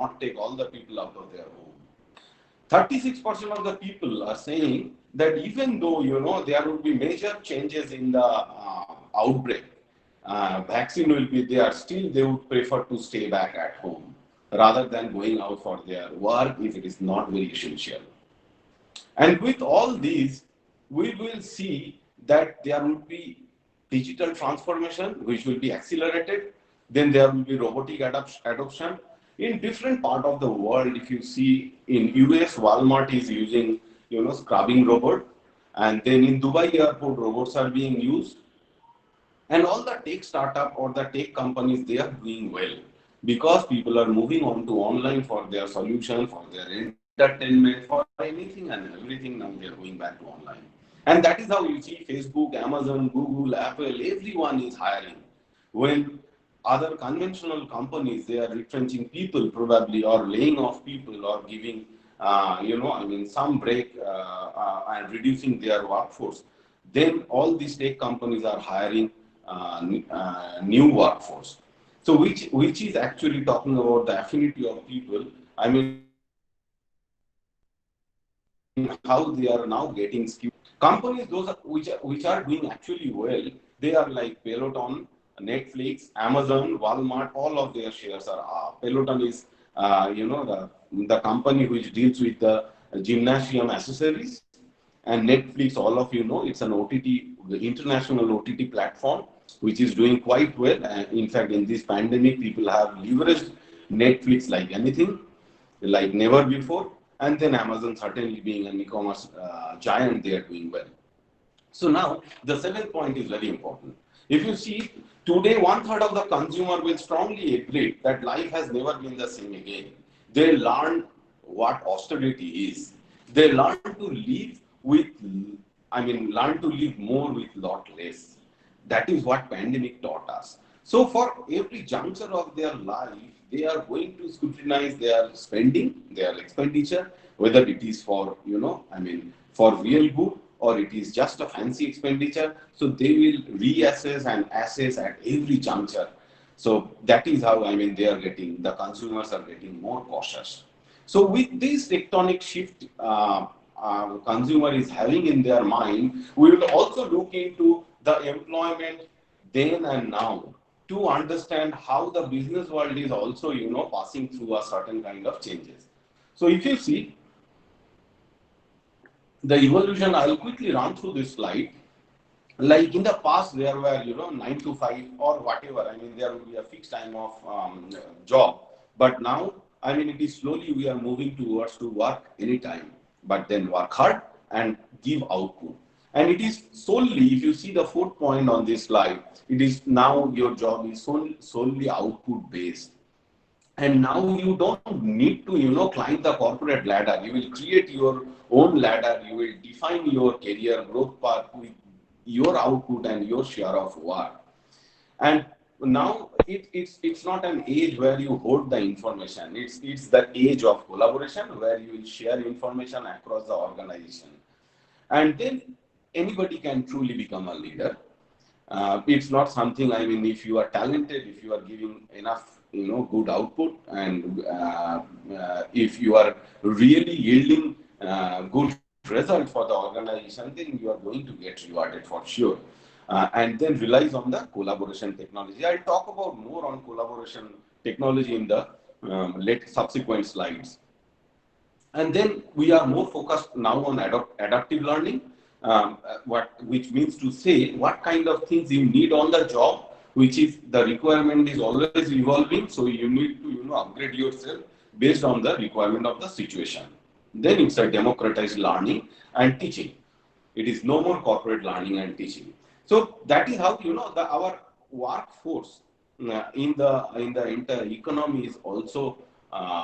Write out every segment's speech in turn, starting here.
not take all the people out of their home. 36% of the people are saying that even though there will be major changes in the outbreak, vaccine will be there, still they would prefer to stay back at home rather than going out for their work if it is not very essential. And with all these, we will see that there will be digital transformation, which will be accelerated. Then there will be robotic adoption. In different part of the world, if you see in US, Walmart is using, scrubbing robot. And then in Dubai airport, robots are being used. And all the tech startup or the tech companies, they are doing well because people are moving on to online for their solution, for their entertainment, for anything and everything. Now they are going back to online. And that is how you see Facebook, Amazon, Google, Apple, everyone is hiring. When other conventional companies, they are retrenching people probably or laying off people or giving, some break and reducing their workforce. Then all these tech companies are hiring new workforce. So which is actually talking about the affinity of people. I mean, how they are now getting skills. Companies those which are doing actually well, they are like Peloton, Netflix, Amazon, Walmart. All of their shares are up. Peloton is the company which deals with the gymnasium accessories. And Netflix, all of it's an OTT, the international OTT platform, which is doing quite well. In fact, in this pandemic, people have leveraged Netflix like anything, like never before. And then Amazon, certainly being an e-commerce giant, they are doing well. So now the seventh point is very important. If you see today, one third of the consumer will strongly agree that life has never been the same again. They learn what austerity is. They learn to live with, learn to live more with lot less. That is what pandemic taught us. So for every juncture of their life, they are going to scrutinize their spending, their expenditure, whether it is for, for real good or it is just a fancy expenditure. So they will reassess and assess at every juncture. So that is how, they are getting, the consumers are getting more cautious. So with this tectonic shift, consumer is having in their mind, we will also look into the employment then and now to understand how the business world is also, passing through a certain kind of changes. So if you see the evolution, I'll quickly run through this slide. Like in the past, there were, 9 to 5 or whatever. There will be a fixed time of job. But now, it is slowly we are moving towards to work anytime, but then work hard and give output. And it is solely, if you see the fourth point on this slide, it is now your job is solely output based. And now you don't need to climb the corporate ladder. You will create your own ladder. You will define your career growth path with your output and your share of work. And now it's not an age where you hoard the information. It's the age of collaboration where you will share information across the organization. And then anybody can truly become a leader. It's not something, if you are talented, if you are giving enough, good output, and if you are really yielding good result for the organization, then you are going to get rewarded for sure. And then relies on the collaboration technology. I'll talk about more on collaboration technology in the late subsequent slides. And then we are more focused now on adaptive learning, which means to say what kind of things you need on the job, which is the requirement is always evolving. So you need to upgrade yourself based on the requirement of the situation. Then it's a democratized learning and teaching. It is no more corporate learning and teaching. So that is how our workforce in the entire economy is also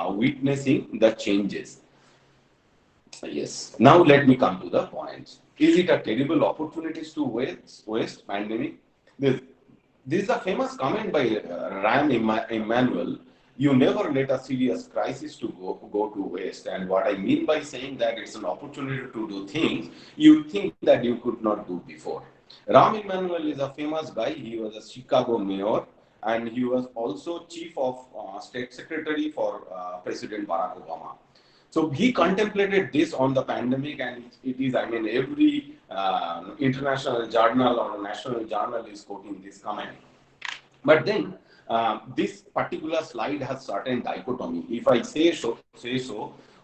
witnessing the changes. Yes. Now let me come to the points. Is it a terrible opportunities to waste pandemic? This, this is a famous comment by Ram Emanuel. You never let a serious crisis to go to waste. And what I mean by saying that it's an opportunity to do things you think that you could not do before. Ram Emanuel is a famous guy. He was a Chicago mayor, and he was also chief of state secretary for President Barack Obama. So he contemplated this on the pandemic, and it is, I mean, every international journal or national journal is quoting this comment. But then this particular slide has certain dichotomy. If I say so,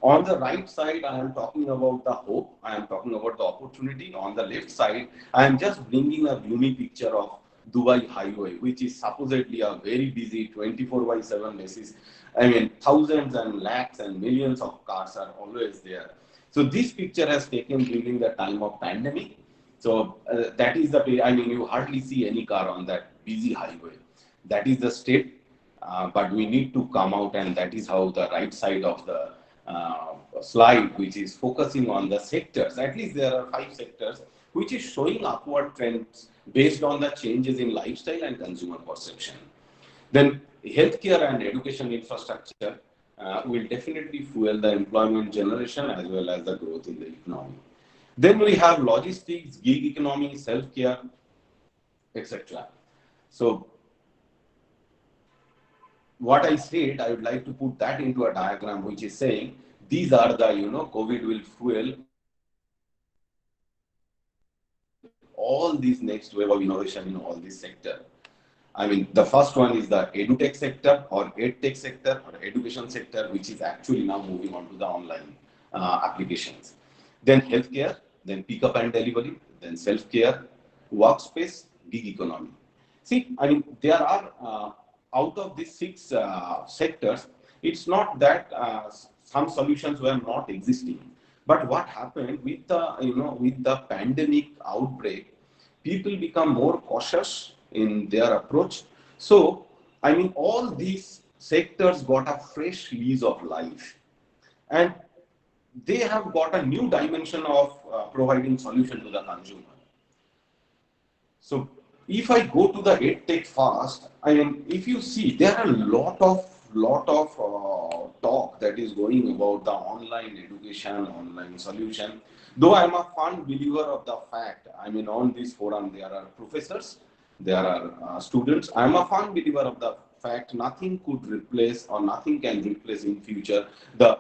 on the right side, I am talking about the hope, I am talking about the opportunity. On the left side, I am just bringing a gloomy picture of Dubai Highway, which is supposedly a very busy 24 by 7 basis. I mean, thousands and lakhs and millions of cars are always there. So this picture has taken during the time of pandemic. So that is the, I mean, you hardly see any car on that busy highway. That is the state, but we need to come out, and that is how the right side of the slide, which is focusing on the sectors. At least there are 5 sectors which is showing upward trends based on the changes in lifestyle and consumer perception. Then healthcare and education infrastructure will definitely fuel the employment generation as well as the growth in the economy. Then we have logistics, gig economy, self-care, etc. So what I said, I would like to put that into a diagram, which is saying these are the, COVID will fuel all these next wave of innovation in all this sector. I mean, the first one is the edutech sector or edtech sector or education sector, which is actually now moving on to the online applications. Then healthcare, then pickup and delivery, then self-care, workspace, gig economy. See, I mean, there are out of these 6 sectors, it's not that some solutions were not existing. But what happened with the pandemic outbreak, people become more cautious in their approach. So, I mean, all these sectors got a fresh lease of life, and they have got a new dimension of providing solution to the consumer. So, if I go to the EdTech fast, I mean, if you see, there are a lot of talk that is going about the online education, online solution. Though I'm a firm believer of the fact, I mean, on this forum there are professors, there are students. I'm a firm believer of the fact nothing could replace or nothing can replace in future the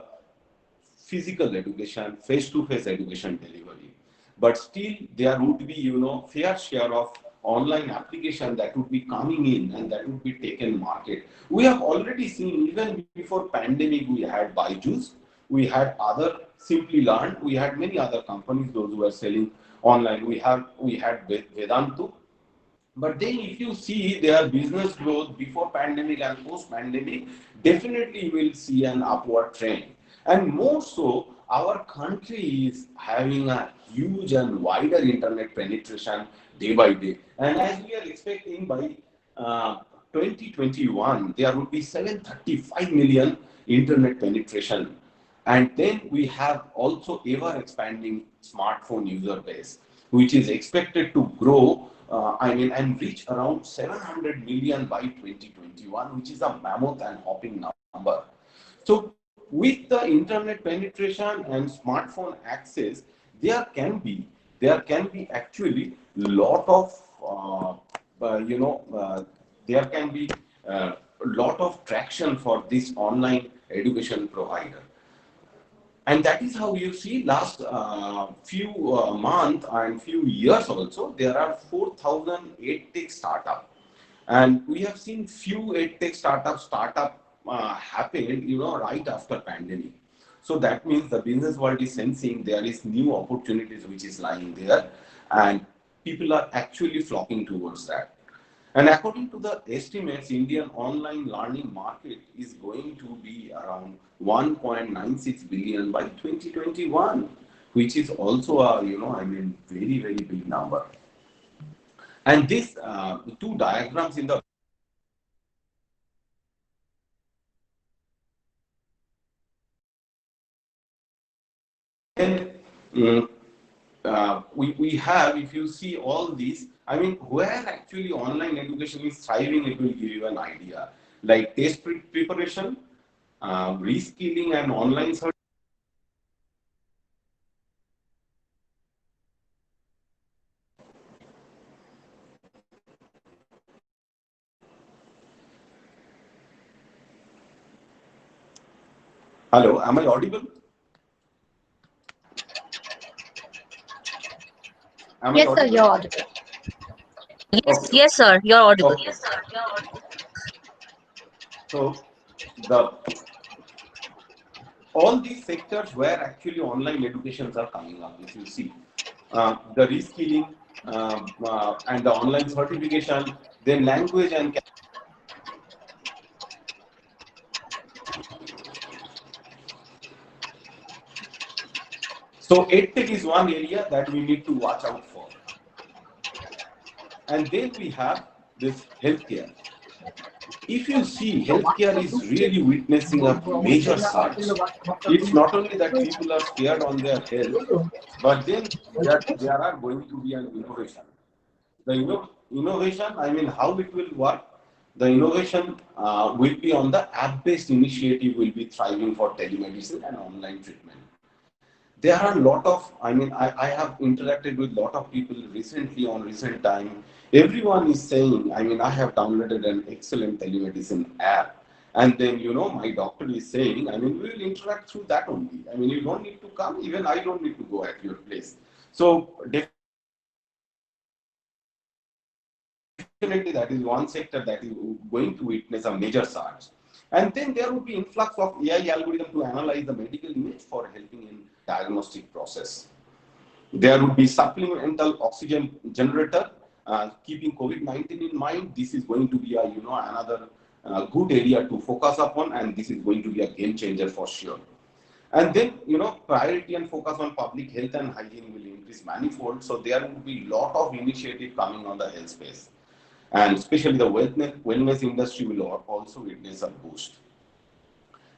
physical education, face-to-face education delivery. But still, there would be, fair share of online application that would be coming in and that would be taken market. We have already seen, even before pandemic, we had Byju's, we had other Simply Learn, we had many other companies, those who were selling online. We had Vedantu. But then if you see their business growth before pandemic and post pandemic, definitely you will see an upward trend. And more so, our country is having a huge and wider internet penetration day by day. And as we are expecting by 2021, there would be 735 million internet penetration. And then we have also ever expanding smartphone user base, which is expected to grow, and reach around 700 million by 2021, which is a mammoth and hopping number. So with the internet penetration and smartphone access, there can be actually lot of there can be lot of traction for this online education provider. And that is how you see last few months and few years also, there are 4,000 edtech startup. And we have seen few edtech startup happen, right after pandemic. So that means the business world is sensing there is new opportunities which is lying there, and people are actually flocking towards that. And according to the estimates, Indian online learning market is going to be around 1.96 billion by 2021, which is also a, very, very big number. And these 2 diagrams in the then, we have, if you see all these, I mean, where actually online education is thriving, it will give you an idea. Like test preparation, reskilling and online search. Hello, am I audible? Am I Yes, sir, audible? you're audible. Yes, Okay. yes, sir, you're audible. Okay. So the all these sectors where actually online educations are coming up, if you see the reskilling and the online certification, then language and so EdTech is one area that we need to watch out for. And then we have this healthcare. If you see, healthcare is really witnessing a major surge. It's not only that people are scared on their health, but then there are going to be an innovation. The innovation, I mean, how it will work? The innovation will be on the app-based initiative will be thriving for telemedicine and online treatment. There are a lot of, I have interacted with a lot of people recently on recent time. Everyone is saying, I have downloaded an excellent telemedicine app. And then, my doctor is saying, we will interact through that only. You don't need to come, even I don't need to go at your place. So definitely that is one sector that is going to witness a major surge. And then there would be influx of AI algorithm to analyze the medical image for helping in diagnostic process. There would be supplemental oxygen generator, keeping COVID-19 in mind. This is going to be another good area to focus upon, and this is going to be a game changer for sure. And then, priority and focus on public health and hygiene will increase manifold. So there would be lot of initiative coming on the health space. And especially the wellness industry will also witness a boost.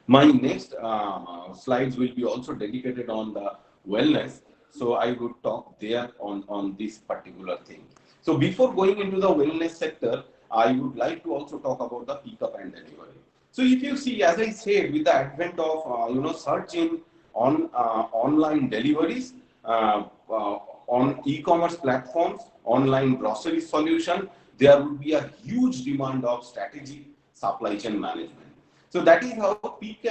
My next slides will be also dedicated on the wellness. So I would talk there on this particular thing. So before going into the wellness sector, I would like to also talk about the pickup and delivery. So if you see, as I said, with the advent of search in online deliveries, on e-commerce platforms, online grocery solution, there would be a huge demand of strategic supply chain management. So that is how pick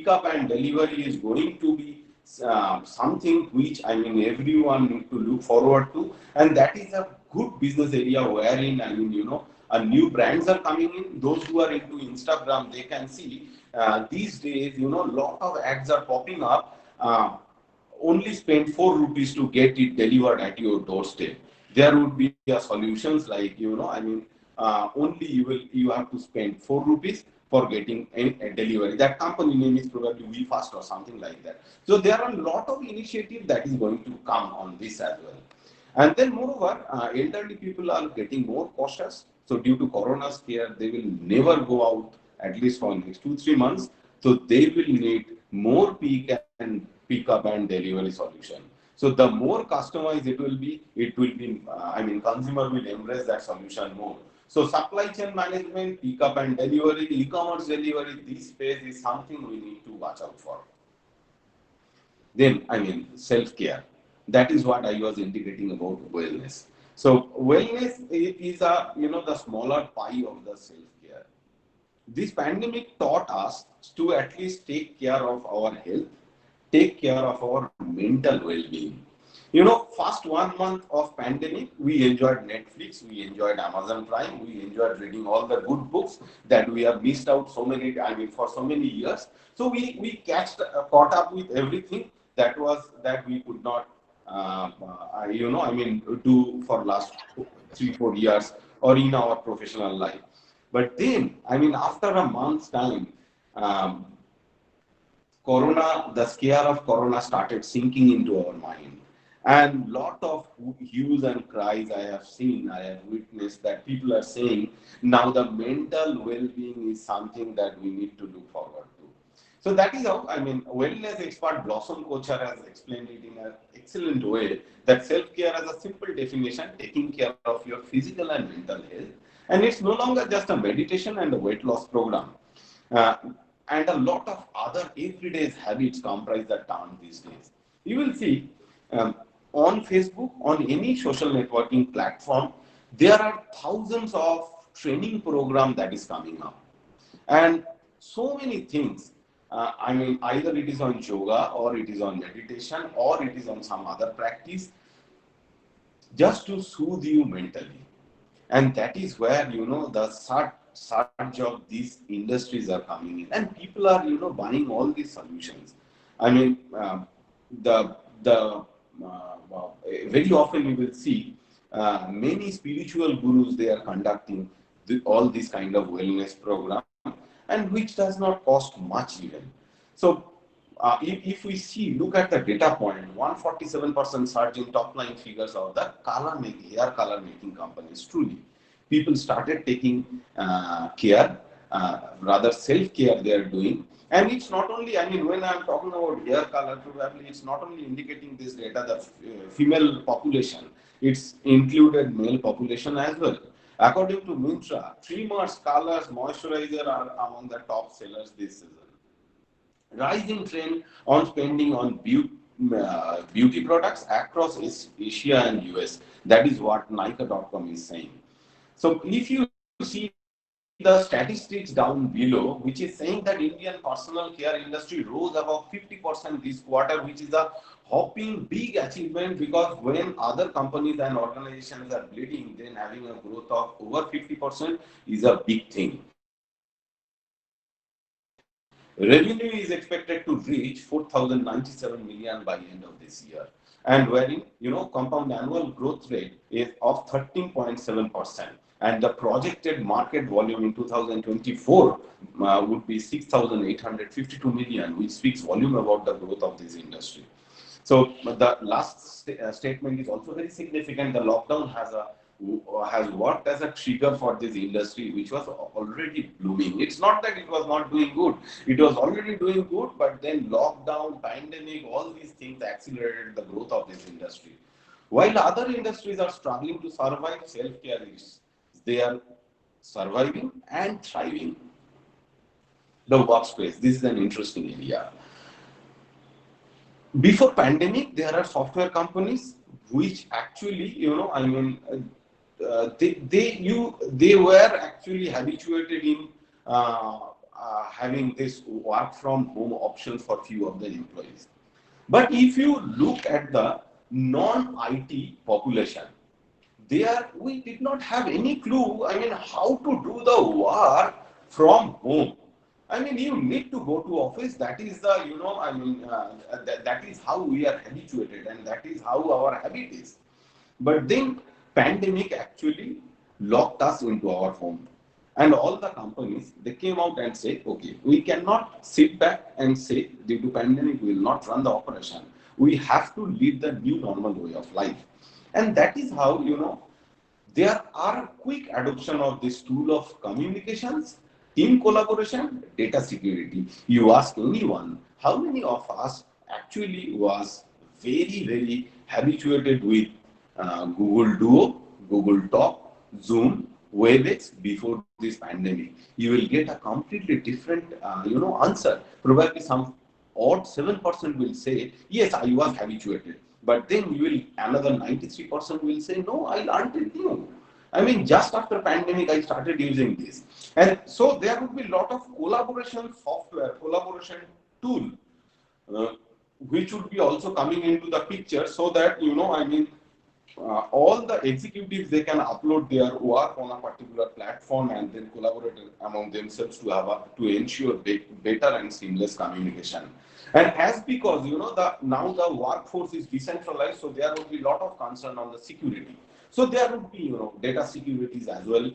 up and delivery is going to be something which everyone need to look forward to, and that is a good business area wherein new brands are coming in. Those who are into Instagram, they can see these days lot of ads are popping up. Only spend 4 rupees to get it delivered at your doorstep. There would be a solutions like only you have to spend 4 rupees for getting a delivery. That company name is probably WeFast or something like that. So there are a lot of initiative that is going to come on this as well. And then moreover, elderly people are getting more cautious. So due to corona scare, they will never go out at least for next 2-3 months. So they will need more pick up and delivery solution. So the more customized it will be. Consumer will embrace that solution more. So supply chain management, pick up and delivery, e-commerce delivery, this space is something we need to watch out for. Then, self-care. That is what I was indicating about wellness. So wellness is the smaller pie of the self-care. This pandemic taught us to at least take care of our health, take care of our mental well-being. First 1 month of pandemic, we enjoyed Netflix, we enjoyed Amazon Prime, we enjoyed reading all the good books that we have missed out for so many years. So we caught up with everything that we could not, do for last 3-4 years or in our professional life. But then, after a month's time, um, the scare of Corona started sinking into our mind. And lot of hues and cries I have seen, I have witnessed that people are saying now the mental well-being is something that we need to look forward to. So that is how, wellness expert Blossom Kochar has explained it in an excellent way that self-care as a simple definition, taking care of your physical and mental health. And it's no longer just a meditation and a weight loss program. Uh, and a lot of other everyday habits comprise that term these days. You will see um, on Facebook, on any social networking platform, there are thousands of training program that is coming up, and so many things. I mean, either it is on yoga or it is on meditation or it is on some other practice just to soothe you mentally. And that is where, the surge of these industries are coming in. And people are, buying all these solutions. I mean, very often you will see many spiritual gurus, they are conducting all these kind of wellness program, and which does not cost much even. So if we see, look at the data point, 147% surge in top line figures of the hair color making companies. Truly, people started taking care, rather self care they are doing. And it's not only, I mean, when I'm talking about hair color, probably it's not only indicating this data, the female population, it's included male population as well. According to Myntra, trimmers, colors, moisturizer are among the top sellers this season. Rising trend on spending on beauty products across Asia and US. That is what Nykaa.com is saying. So if you see the statistics down below, which is saying that Indian personal care industry rose above 50% this quarter, which is a hopping big achievement, because when other companies and organizations are bleeding, then having a growth of over 50% is a big thing. Revenue is expected to reach 4,097 million by end of this year, and wherein compound annual growth rate is of 13.7%, and the projected market volume in 2024 would be 6,852 million, which speaks volume about the growth of this industry. So the last statement is also very significant. The lockdown has worked as a trigger for this industry, which was already blooming. It's not that it was not doing good; it was already doing good, but then lockdown, pandemic, all these things accelerated the growth of this industry. While other industries are struggling to survive, self-care is they are surviving and thriving. The workspace. This is an interesting area. Before pandemic, there are software companies which actually, they were actually habituated in having this work from home option for few of the employees. But if you look at the non-IT population, there we did not have any clue, I mean, how to do the work from home. I mean, you need to go to office. That is the, that is how we are habituated, and that is how our habit is. But then pandemic actually locked us into our home. And all the companies, they came out and said, okay, we cannot sit back and say, due to pandemic, we will not run the operation. We have to lead the new normal way of life. And that is how, there are quick adoption of this tool of communications, team collaboration, data security. You ask anyone, how many of us actually was very, very habituated with Google Duo, Google Talk, Zoom, WebEx before this pandemic? You will get a completely different, answer. Probably some odd 7% will say, yes, I was habituated. But then you will, another 93% will say, no, I learned it new. I mean, just after pandemic, I started using this. And so there would be a lot of collaboration software, collaboration tool, uh, which would be also coming into the picture, so that, all the executives, they can upload their work on a particular platform and then collaborate among themselves to to ensure better and seamless communication. And as because now the workforce is decentralized, so there will be a lot of concern on the security. So there would be data securities as well,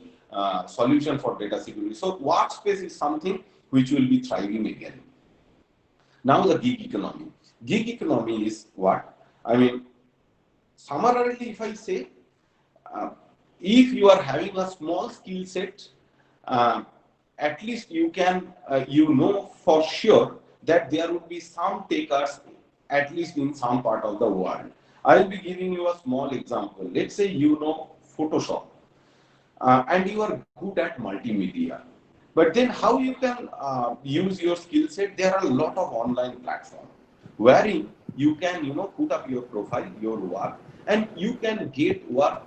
solution for data security. So workspace is something which will be thriving again. Now the gig economy. Gig economy is what? I mean, summarily, if I say, uh, if you are having a small skill set, uh, at least you can, for sure that there would be some takers, at least in some part of the world. I'll be giving you a small example. Let's say you know Photoshop, and you are good at multimedia. But then how you can use your skill set? There are a lot of online platforms wherein you can, put up your profile, your work, and you can get work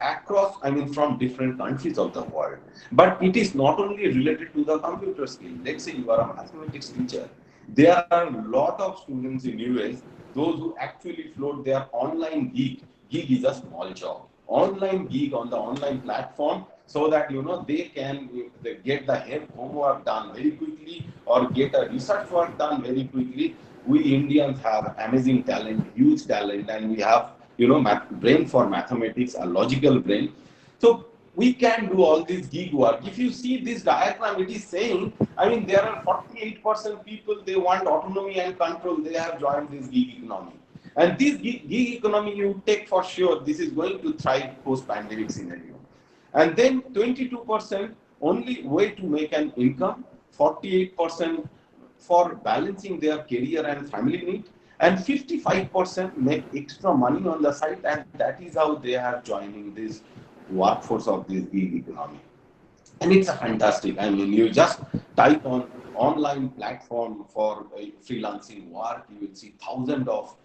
across, I mean, from different countries of the world. But it is not only related to the computer skill. Let's say you are a mathematics teacher. There are a lot of students in US, those who actually float their online gig. Gig is a small job. Online gig on the online platform so that they can get the homework done very quickly or get a research work done very quickly. We Indians have amazing talent, huge talent, and we have brain for mathematics, a logical brain. So we can do all this gig work. If you see this diagram, it is saying, I mean, there are 48% people, they want autonomy and control. They have joined this gig economy. And this gig economy, you take for sure, this is going to thrive post-pandemic scenario. And then 22% only way to make an income, 48% for balancing their career and family need, and 55% make extra money on the side, and that is how they are joining this workforce of this gig economy. And it's a fantastic. I mean, you just type on online platform for freelancing work, you will see thousands of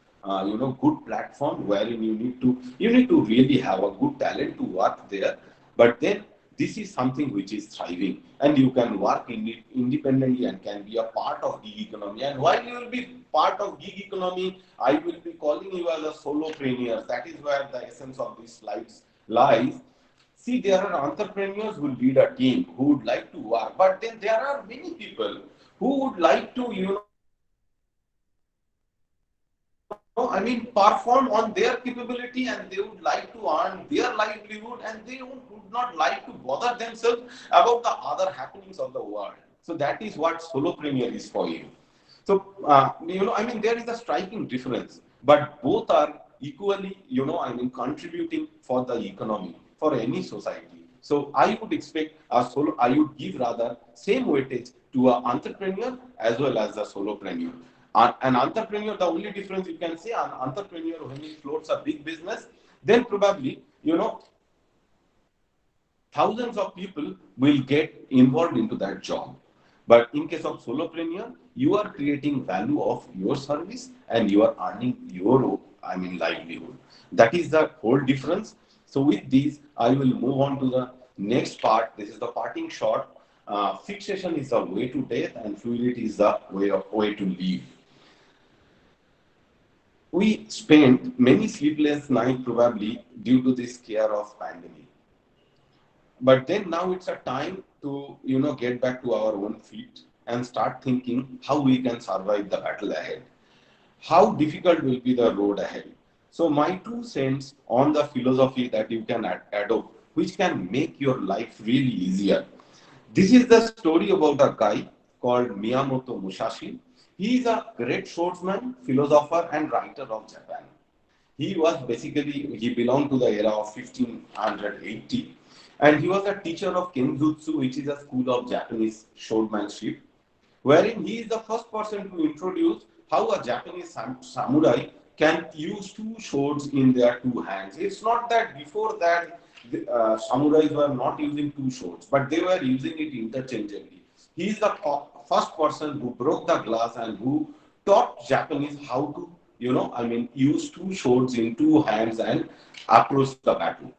good platform wherein you need to really have a good talent to work there. But then this is something which is thriving, and you can work in it independently and can be a part of gig economy. And while you will be part of gig economy, I will be calling you as a solopreneur. That is where the essence of these slides lies. See, there are entrepreneurs who lead a team who would like to work, but then there are many people who would like to, perform on their capability, and they would like to earn their livelihood, and they would not like to bother themselves about the other happenings of the world. So that is what solopreneur is for you. So, there is a striking difference, but both are equally, contributing for the economy, for any society. So I would expect I would give rather same weightage to an entrepreneur as well as a solopreneur. An entrepreneur, the only difference you can say, an entrepreneur when he floats a big business, then probably, thousands of people will get involved into that job. But in case of solopreneur, you are creating value of your service and you are earning your, livelihood. That is the whole difference. So with this, I will move on to the next part. This is the parting shot. Fixation is the way to death, and fluidity is the way to live. We spent many sleepless nights probably due to this scare of pandemic. But then now it's a time to get back to our own feet and start thinking how we can survive the battle ahead. How difficult will be the road ahead? So my 2 cents on the philosophy that you can adopt, which can make your life really easier. This is the story about a guy called Miyamoto Musashi. He is a great swordsman, philosopher, and writer of Japan. He belonged to the era of 1580, and he was a teacher of Kenjutsu, which is a school of Japanese swordsmanship, wherein he is the first person to introduce how a Japanese samurai can use two swords in their two hands. It's not that before that samurais were not using two swords, but they were using it interchangeably. He is the first person who broke the glass and who taught Japanese how to, use two swords in two hands and approach the battle.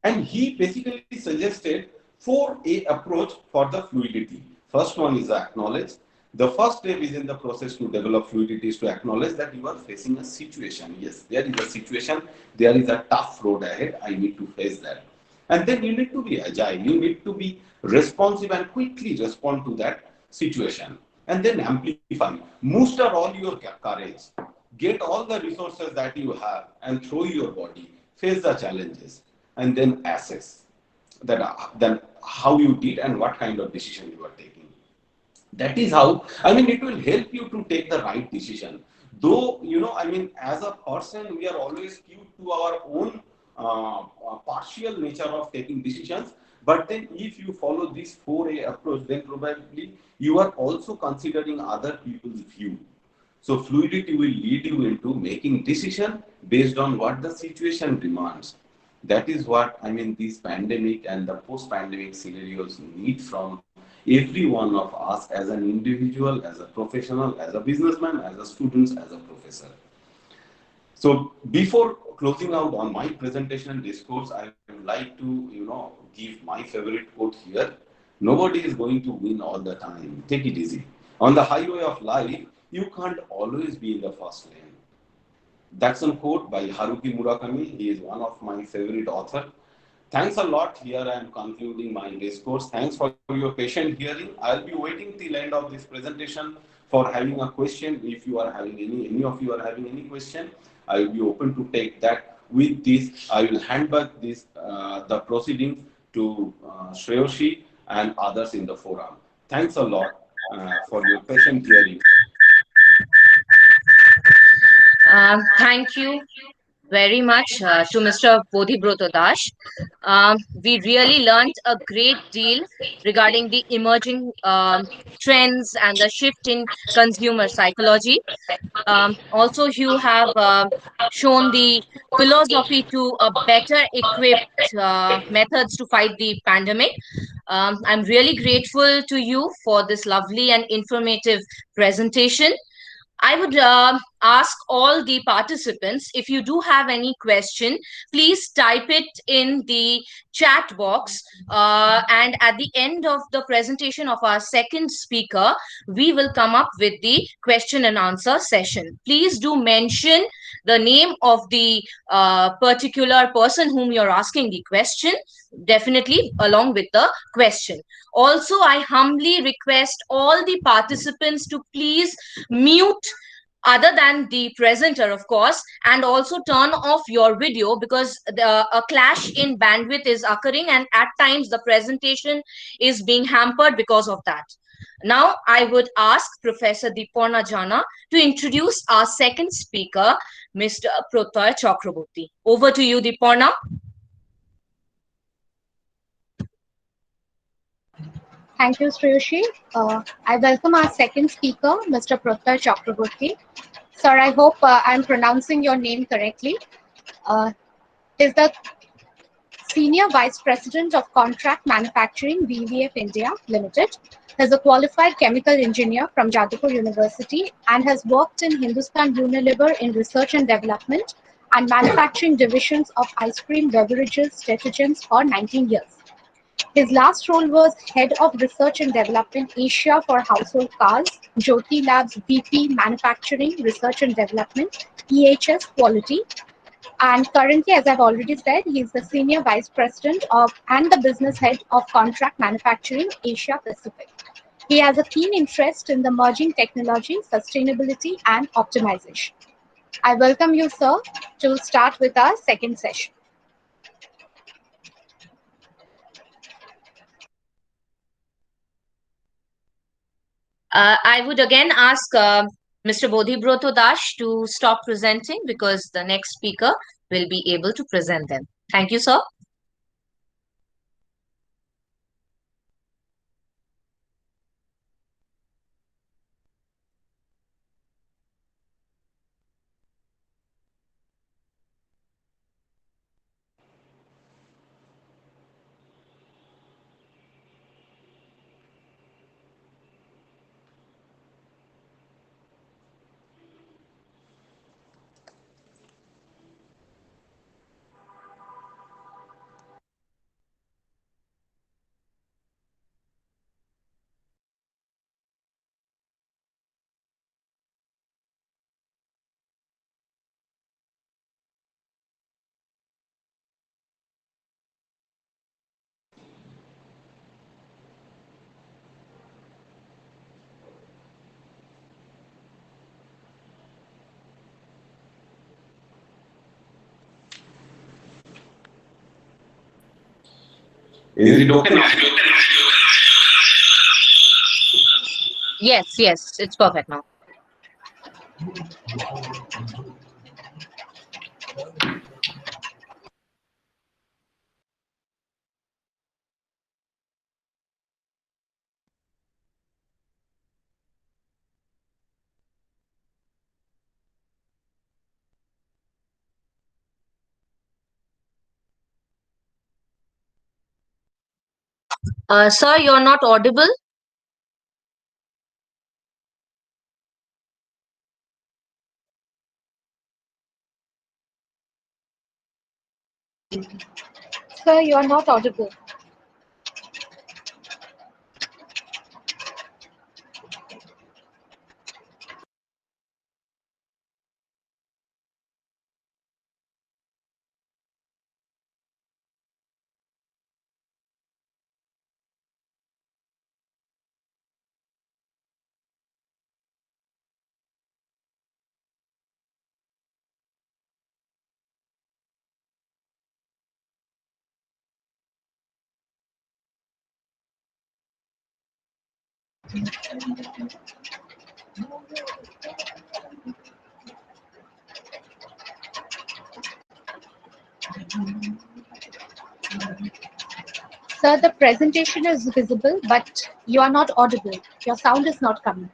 And he basically suggested 4A approach for the fluidity. First one is acknowledge. The first step is in the process to develop fluidity is to acknowledge that you are facing a situation. Yes, there is a situation, there is a tough road ahead, I need to face that. And then you need to be agile, you need to be responsive and quickly respond to that situation. And then amplify, muster all your courage, get all the resources that you have and throw your body, face the challenges, and then assess that then how you did and what kind of decision you are taking. That is how, it will help you to take the right decision. Though, as a person, we are always skewed to our own partial nature of taking decisions. But then if you follow this 4A approach, then probably you are also considering other people's view. So fluidity will lead you into making decision based on what the situation demands. That is what this pandemic and the post-pandemic scenarios need from every one of us as an individual, as a professional, as a businessman, as a student, as a professor. So before closing out on my presentation and discourse, I would like to, give my favorite quote here. Nobody is going to win all the time. Take it easy. On the highway of life, you can't always be in the first lane. That's a quote by Haruki Murakami. He is one of my favorite author. Thanks a lot. Here I am concluding my discourse. Thanks for your patient hearing. I'll be waiting till end of this presentation for having a question. If you are having any of you are having any question, I will be open to take that. With this, I will hand back this the proceedings to Shreyoshi and others in the forum. Thanks a lot for your patient hearing. Thank you very much to Mr. Bodhibroto Dash. We really learned a great deal regarding the emerging trends and the shift in consumer psychology. Also, you have shown the philosophy to a better equipped methods to fight the pandemic. I'm really grateful to you for this lovely and informative presentation. I would ask all the participants, if you do have any question, please type it in the chat box. And at the end of the presentation of our second speaker, we will come up with the question and answer session. Please do mention the name of the particular person whom you're asking the question, definitely along with the question. Also, I humbly request all the participants to please mute other than the presenter, of course, and also turn off your video, because a clash in bandwidth is occurring and at times the presentation is being hampered because of that. Now I would ask Professor Deeparna Jana to introduce our second speaker, Mr. Protoy Chakraborty. Over to you, Deeparna. Thank you, Shreyoshi. I welcome our second speaker, Mr. Pratyay Chakraborty. Sir, I hope I'm pronouncing your name correctly. Uh, is the Senior Vice President of Contract Manufacturing, VVF India Limited. Is a qualified chemical engineer from Jadavpur University and has worked in Hindustan Unilever in research and development and manufacturing divisions of ice cream, beverages, detergents for 19 years. His last role was Head of Research and Development Asia for Household Cars, Jyoti Labs VP Manufacturing, Research and Development, EHS Quality. And currently, as I've already said, he is the Senior Vice President of and the Business Head of Contract Manufacturing Asia Pacific. He has a keen interest in the emerging technology, sustainability, and optimization. I welcome you, sir, to start with our second session. I would again ask Mr. Bodhibroto Dash to stop presenting, because the next speaker will be able to present them. Thank you, sir. Is it okay now? Yes, yes, it's perfect now. Sir, you're not audible. Sir, you are not audible. Sir, the presentation is visible, but you are not audible. Your sound is not coming.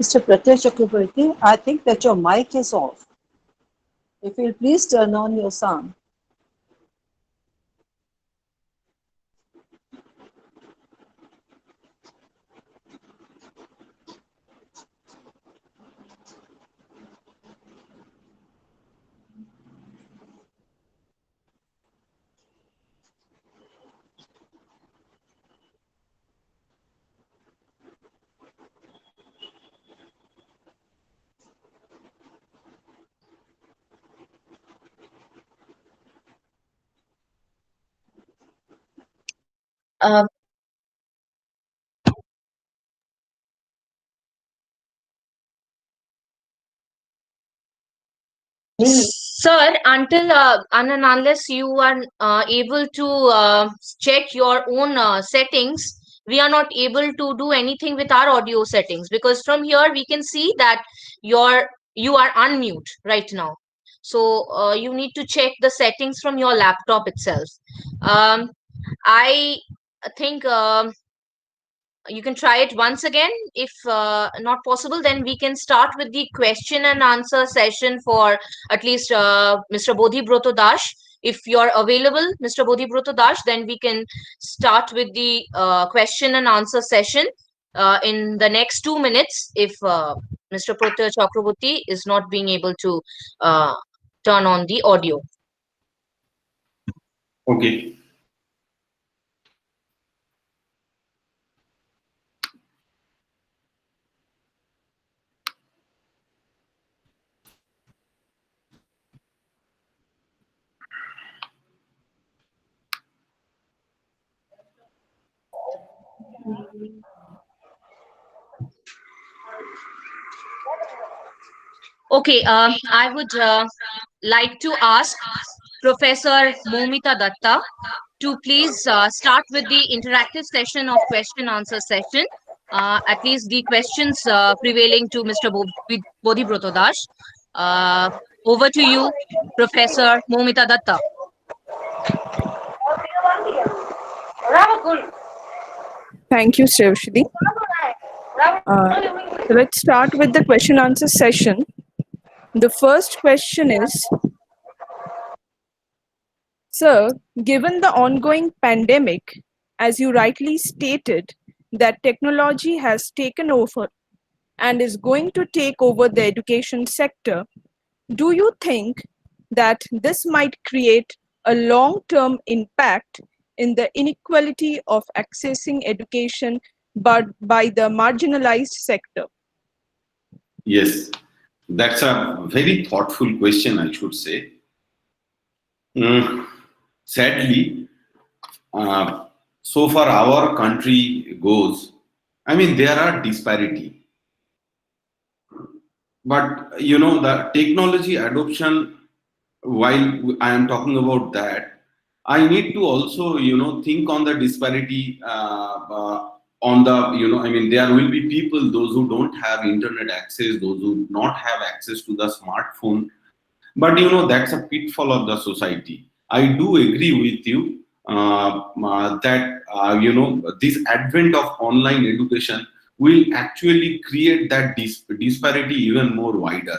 Mr. Pratyush Chakraborty, I think that your mic is off. If you'll please turn on your sound. Um, Sir, until and unless you are able to check your own settings, we are not able to do anything with our audio settings, because from here we can see that you are unmute right now. So you need to check the settings from your laptop itself. I think you can try it once again. If not possible, then we can start with the question and answer session for at least Mr. Bodhi Broto Dash. If you're available, Mr. Bodhi Broto Dash, then we can start with the question and answer session in the next 2 minutes, if Mr. Protya Chakraborty is not being able to uh, turn on the audio. Okay. Okay, I would like to ask Professor Momita Datta to please start with the interactive session of question answer session. At least the questions prevailing to Mr. Bodhibroto Dash. Over to you, Professor Momita Datta. Thank you, Srivashri. Let's start with the question answer session. The first question is, sir, given the ongoing pandemic, as you rightly stated, that technology has taken over and is going to take over the education sector, do you think that this might create a long-term impact in the inequality of accessing education but by the marginalized sector? Yes, that's a very thoughtful question, I should say. Sadly, so far our country goes, I mean, there are disparity. But, you know, the technology adoption, while I am talking about that, I need to also, you know, think on the disparity on the, you know, I mean, there will be people, those who don't have internet access, those who not have access to the smartphone. But, you know, that's a pitfall of the society. I do agree with you that, you know, this advent of online education will actually create that disparity even more wider.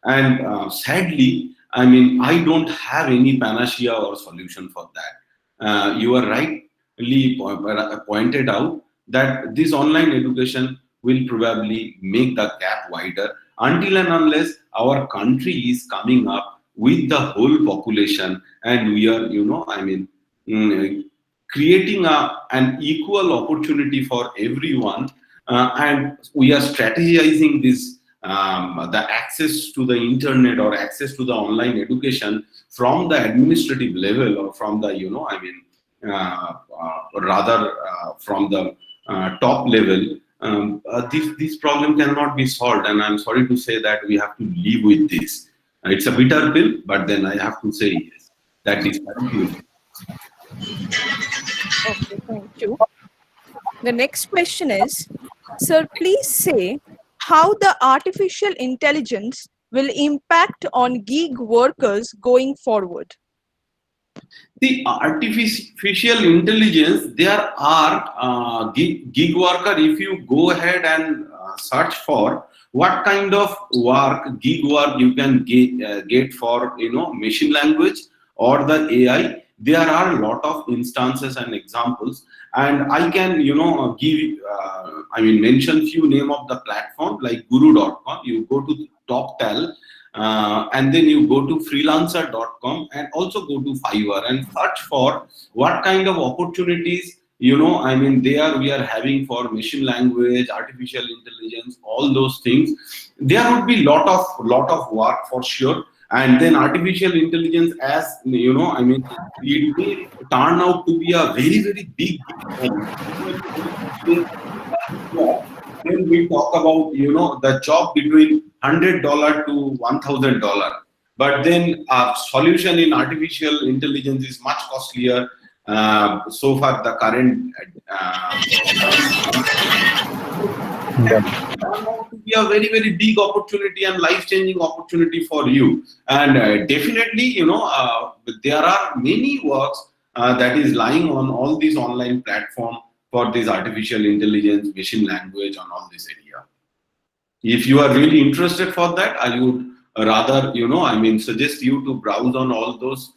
And sadly, I mean, I don't have any panacea or solution for that. You are rightly pointed out that this online education will probably make the gap wider until and unless our country is coming up with the whole population and we are, you know, I mean, creating an equal opportunity for everyone, and we are strategizing this the access to the internet or access to the online education from the administrative level or from the, you know, I mean, rather from the top level. This problem cannot be solved, and I'm sorry to say that we have to live with this. It's a bitter pill, but then I have to say yes, that is. Okay, thank you. The next question is, sir, please say how the artificial intelligence will impact on gig workers going forward. The artificial intelligence, there are gig worker. If you go ahead and search for what kind of work, gig work you can get for, you know, machine language or the AI, there are a lot of instances and examples, and I can, you know, give I mean, mention few name of the platform like Guru.com. You go to TopTal. And then you go to freelancer.com and also go to Fiverr and search for what kind of opportunities, you know, I mean, there we are having for machine language, artificial intelligence, all those things. There would be lot of work for sure. And then artificial intelligence, as you know, I mean, it will turn out to be a very, very big when we talk about, you know, the job between $100 to $1,000, but then our solution in artificial intelligence is much costlier. So far, the current to be a very, very big opportunity and life-changing opportunity for you. And definitely, you know, there are many works that is lying on all these online platforms for this artificial intelligence, machine language, on all this area. If you are really interested for that, I would rather, you know, I mean, suggest you to browse on all those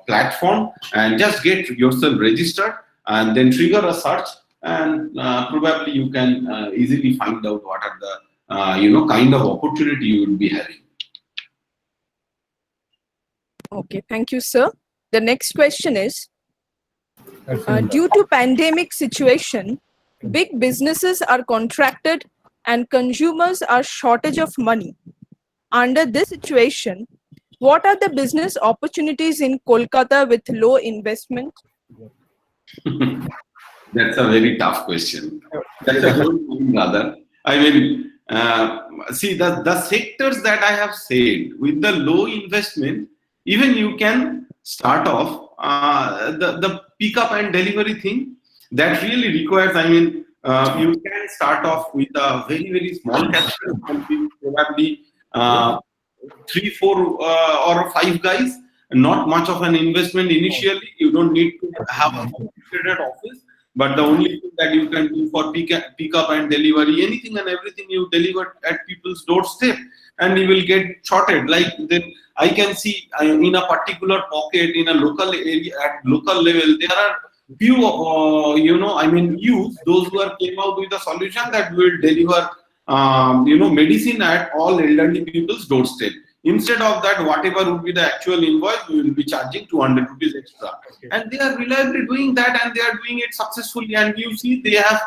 platforms and just get yourself registered and then trigger a search, and probably you can easily find out what are the, you know, kind of opportunity you will be having. Okay, thank you, sir. The next question is, due to pandemic situation, big businesses are contracted and consumers are shortage of money. Under this situation, what are the business opportunities in Kolkata with low investment? That's a very tough question. That's a good point, rather. I mean, see, the sectors that I have said, with the low investment, even you can start off the pick up and delivery thing. That really requires, I mean, you can start off with a very, very small capital, probably 3, 4, or 5 guys. Not much of an investment initially. You don't need to have a complicated office. But the only thing that you can do for pick up and delivery, anything and everything you deliver at people's doorstep, and you will get sorted. Like then I can see in a particular pocket in a local area at local level, there are few, youth, those who are came out with a solution that will deliver, medicine at all elderly people's doorstep. Instead of that, whatever would be the actual invoice, we will be charging 200 rupees extra. Okay. And they are reliably doing that, and they are doing it successfully. And you see, they have,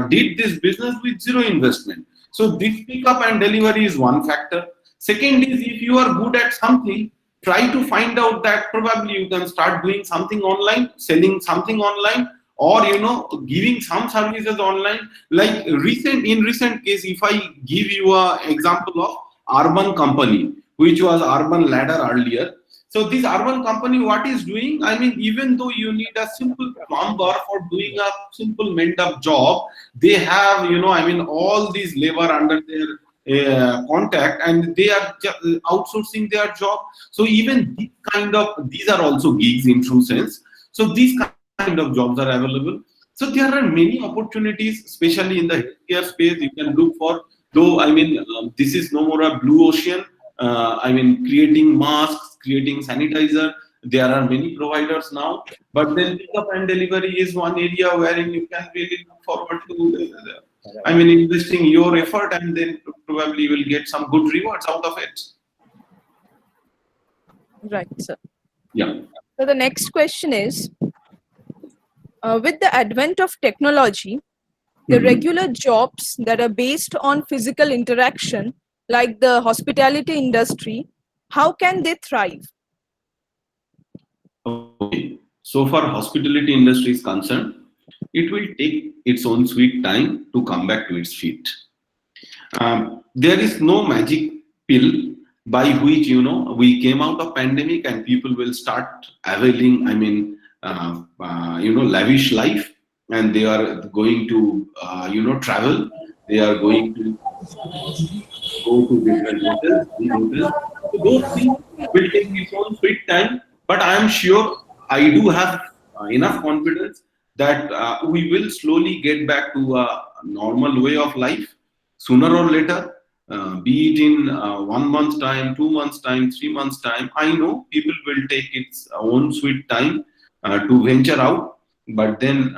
did this business with zero investment. So this pick up and delivery is one factor. Second is, if you are good at something, try to find out that probably you can start doing something online, selling something online, or giving some services online. Like in recent case, if I give you an example of Urban Company, which was Urban Ladder earlier. So this Urban Company, what is doing? I mean, even though you need a simple plumber for doing a simple mend-up job, they have, all these labor under their contact, and they are outsourcing their job. So even these are also gigs in true sense. So these kind of jobs are available. So there are many opportunities, especially in the healthcare space. You can look for. Though, this is no more a blue ocean. Creating masks, creating sanitizer. There are many providers now. But then pick up and delivery is one area wherein you can really look forward to, investing your effort, and then probably you will get some good rewards out of it. Right, sir. Yeah. So the next question is, with the advent of technology, the regular jobs that are based on physical interaction, like the hospitality industry, how can they thrive? Okay. So far, hospitality industry is concerned, it will take its own sweet time to come back to its feet. There is no magic pill by which, we came out of pandemic and people will start availing, lavish life. And they are going to, travel. They are going to go to different hotels. So those things will take its own sweet time. But I am sure, I do have enough confidence that we will slowly get back to a normal way of life sooner or later. Be it in 1 month's time, 2 months' time, 3 months' time. I know people will take its own sweet time to venture out. But then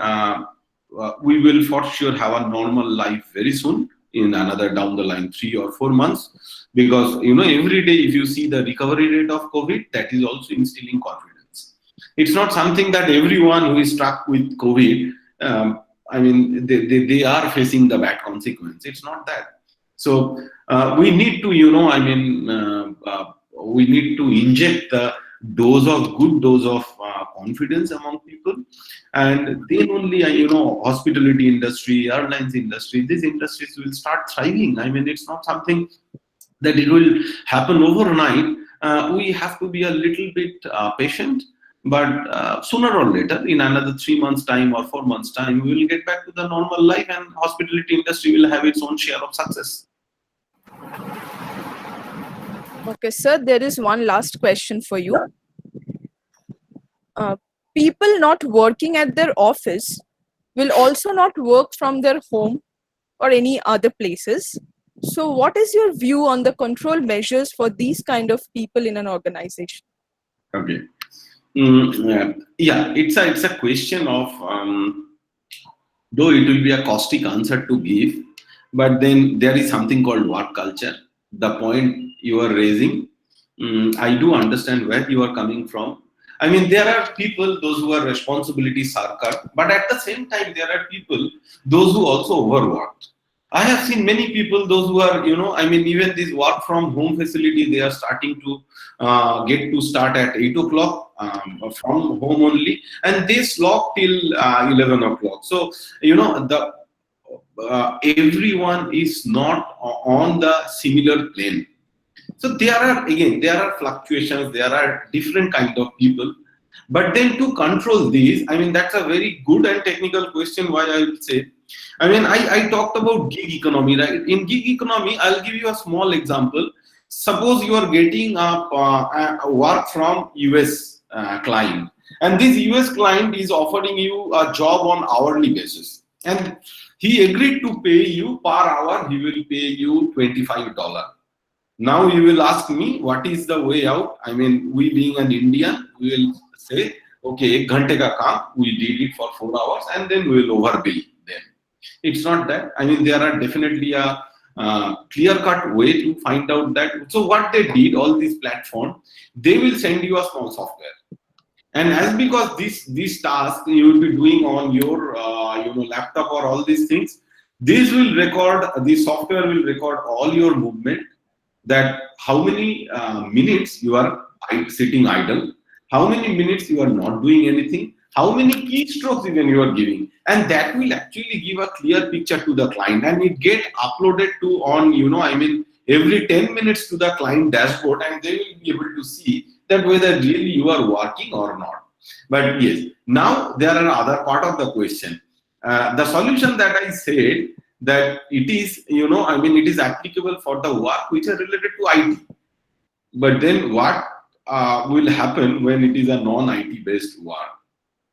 we will for sure have a normal life very soon, in another down the line 3 or 4 months. Because, every day if you see the recovery rate of COVID, that is also instilling confidence. It's not something that everyone who is struck with COVID, they are facing the bad consequence. It's not that. So we need to, we need to inject the good dose of confidence among people, and then only hospitality industry, airlines industry, these industries will start thriving. It's not something that it will happen overnight. We have to be a little bit patient, but sooner or later, in another 3 months' time or 4 months' time, we will get back to the normal life, and hospitality industry will have its own share of success. Okay, sir, there is one last question for you. People not working at their office will also not work from their home or any other places. So what is your view on the control measures for these kind of people in an organization? Okay. It's a question of, though it will be a caustic answer to give, but then there is something called work culture. The point you are raising, I do understand where you are coming from. There are people, those who are responsibilities are cut, but at the same time, there are people, those who also overworked. I have seen many people, those who are, I mean, even this work from home facility, they are starting to get to start at 8 o'clock from home only, and they slog till 11 o'clock. So, everyone is not on the similar plane. So there are fluctuations, there are different kind of people. But then to control these, I mean, that's a very good and technical question, why I would say. I mean, I talked about gig economy, right? In gig economy, I'll give you a small example. Suppose you are getting a work from US client, and this US client is offering you a job on hourly basis. And he agreed to pay you per hour, he will pay you $25. Now you will ask me, what is the way out? I mean, we being an Indian, we will say, okay, 1 ghante ka kaam, we did it for 4 hours and then we will overbill them. It's not that. I mean, there are definitely a clear-cut way to find out that. So what they did, all these platforms, they will send you a small software. And as because these tasks you will be doing on your laptop or all these things, this will record, the software will record all your movement, that how many minutes you are sitting idle, how many minutes you are not doing anything, how many keystrokes even you are giving, and that will actually give a clear picture to the client, and it get uploaded to on every 10 minutes to the client dashboard, and they will be able to see that whether really you are working or not. But yes, now there are other part of the question. The solution that I said, that it is, it is applicable for the work which are related to IT. But then what will happen when it is a non-IT based work?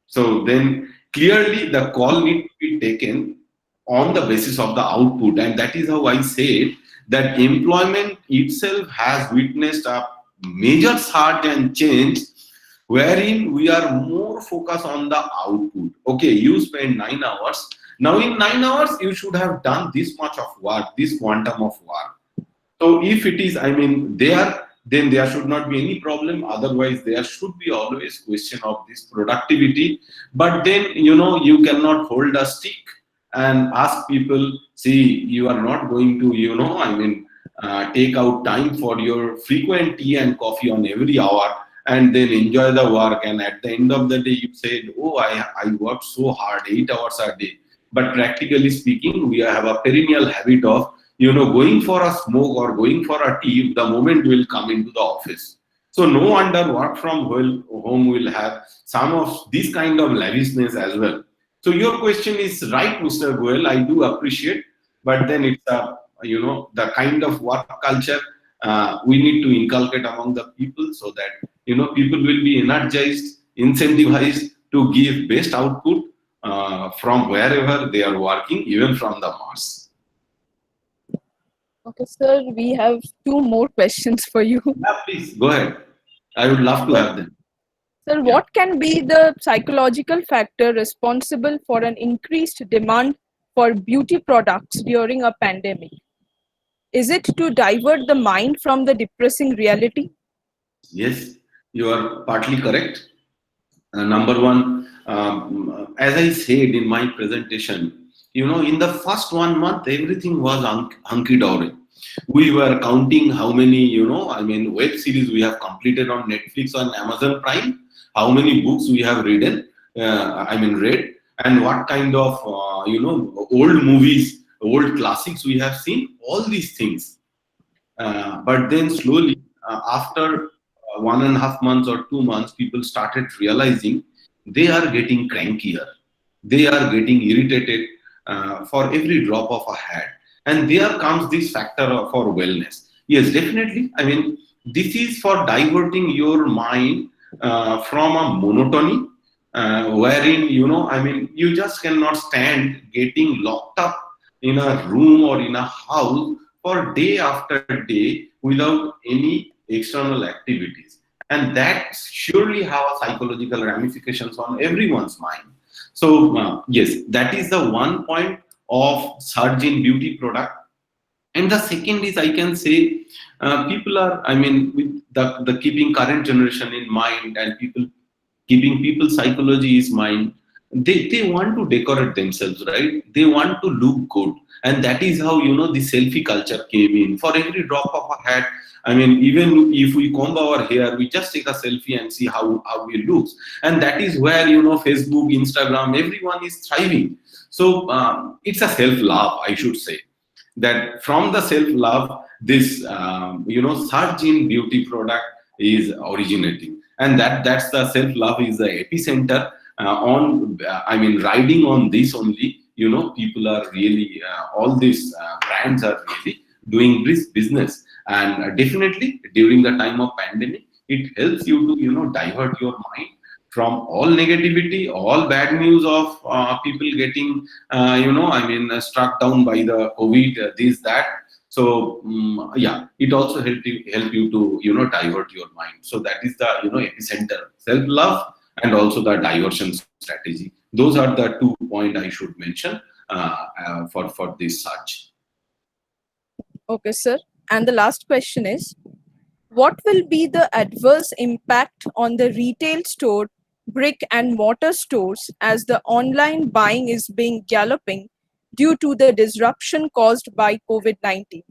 So then clearly the call needs to be taken on the basis of the output. And that is how I said that employment itself has witnessed a major surge and change, wherein we are more focused on the output. Okay, you spend 9 hours. Now in 9 hours, you should have done this much of work, this quantum of work. So if it is, then there should not be any problem. Otherwise, there should be always question of this productivity. But then, you cannot hold a stick and ask people, see, you are not going to, take out time for your frequent tea and coffee on every hour and then enjoy the work. And at the end of the day, you said, oh, I worked so hard, 8 hours a day. But practically speaking, we have a perennial habit of, going for a smoke or going for a tea the moment will come into the office. So no wonder work from home will have some of this kind of lavishness as well. So your question is right, Mr. Goel, I do appreciate, but then it's the kind of work culture we need to inculcate among the people, so that people will be energized, incentivized to give best output from wherever they are working, even from the Mars. Okay, sir, we have 2 more questions for you. Yeah, please go ahead. I would love to have them. Sir, what can be the psychological factor responsible for an increased demand for beauty products during a pandemic? Is it to divert the mind from the depressing reality? Yes, you are partly correct. Number one, as I said in my presentation, in the first 1 month, everything was hunky-dory. We were counting how many, web series we have completed on Netflix, on Amazon Prime, how many books we have read, and what kind of, old movies, old classics we have seen, all these things. But then slowly, after 1.5 months or 2 months, people started realizing they are getting crankier. They are getting irritated for every drop of a hat. And there comes this factor for wellness. Yes, definitely. This is for diverting your mind from a monotony, wherein, you just cannot stand getting locked up in a room or in a house for day after day without any external activities. And that surely have a psychological ramifications on everyone's mind. So yes, that is the one point of surge in beauty product. And the second is, I can say, people are, with the keeping current generation in mind, and people keeping people's psychology is mind, they want to decorate themselves, right? They want to look good. And that is how, the selfie culture came in. For every drop of a hat, I mean, even if we comb our hair, we just take a selfie and see how we look. And that is where, Facebook, Instagram, everyone is thriving. So it's a self-love, I should say. That from the self-love, this, surge in beauty product is originating. And that's the self-love is the epicenter. Riding on this only, people are really, all these brands are really doing this business. And definitely during the time of pandemic, it helps you to, divert your mind from all negativity, all bad news of people getting, struck down by the COVID, this, that. So it also help you to, divert your mind. So that is the, epicenter, self-love and also the diversion strategy. Those are the 2 points I should mention for this surge. Okay, sir. And the last question is, what will be the adverse impact on the retail store, brick and mortar stores, as the online buying is being galloping due to the disruption caused by COVID-19?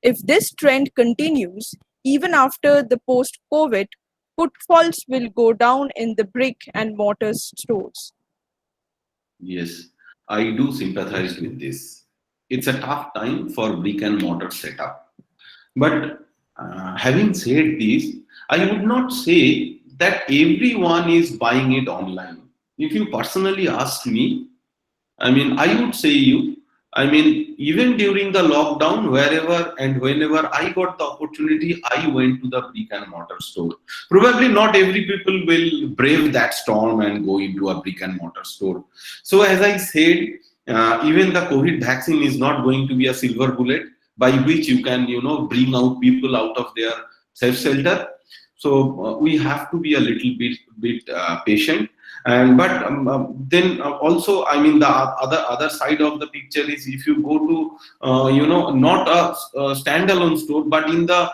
If this trend continues, even after the post-COVID, footfalls will go down in the brick and mortar stores. Yes, I do sympathize with this. It's a tough time for brick and mortar setup. But having said this, I would not say that everyone is buying it online. If you personally ask me, I would say even during the lockdown, wherever and whenever I got the opportunity, I went to the brick and mortar store. Probably not every people will brave that storm and go into a brick and mortar store. So as I said, even the COVID vaccine is not going to be a silver bullet by which you can, bring out people out of their self-shelter. So we have to be a little bit patient. And then also, the other side of the picture is, if you go to not a standalone store, but in the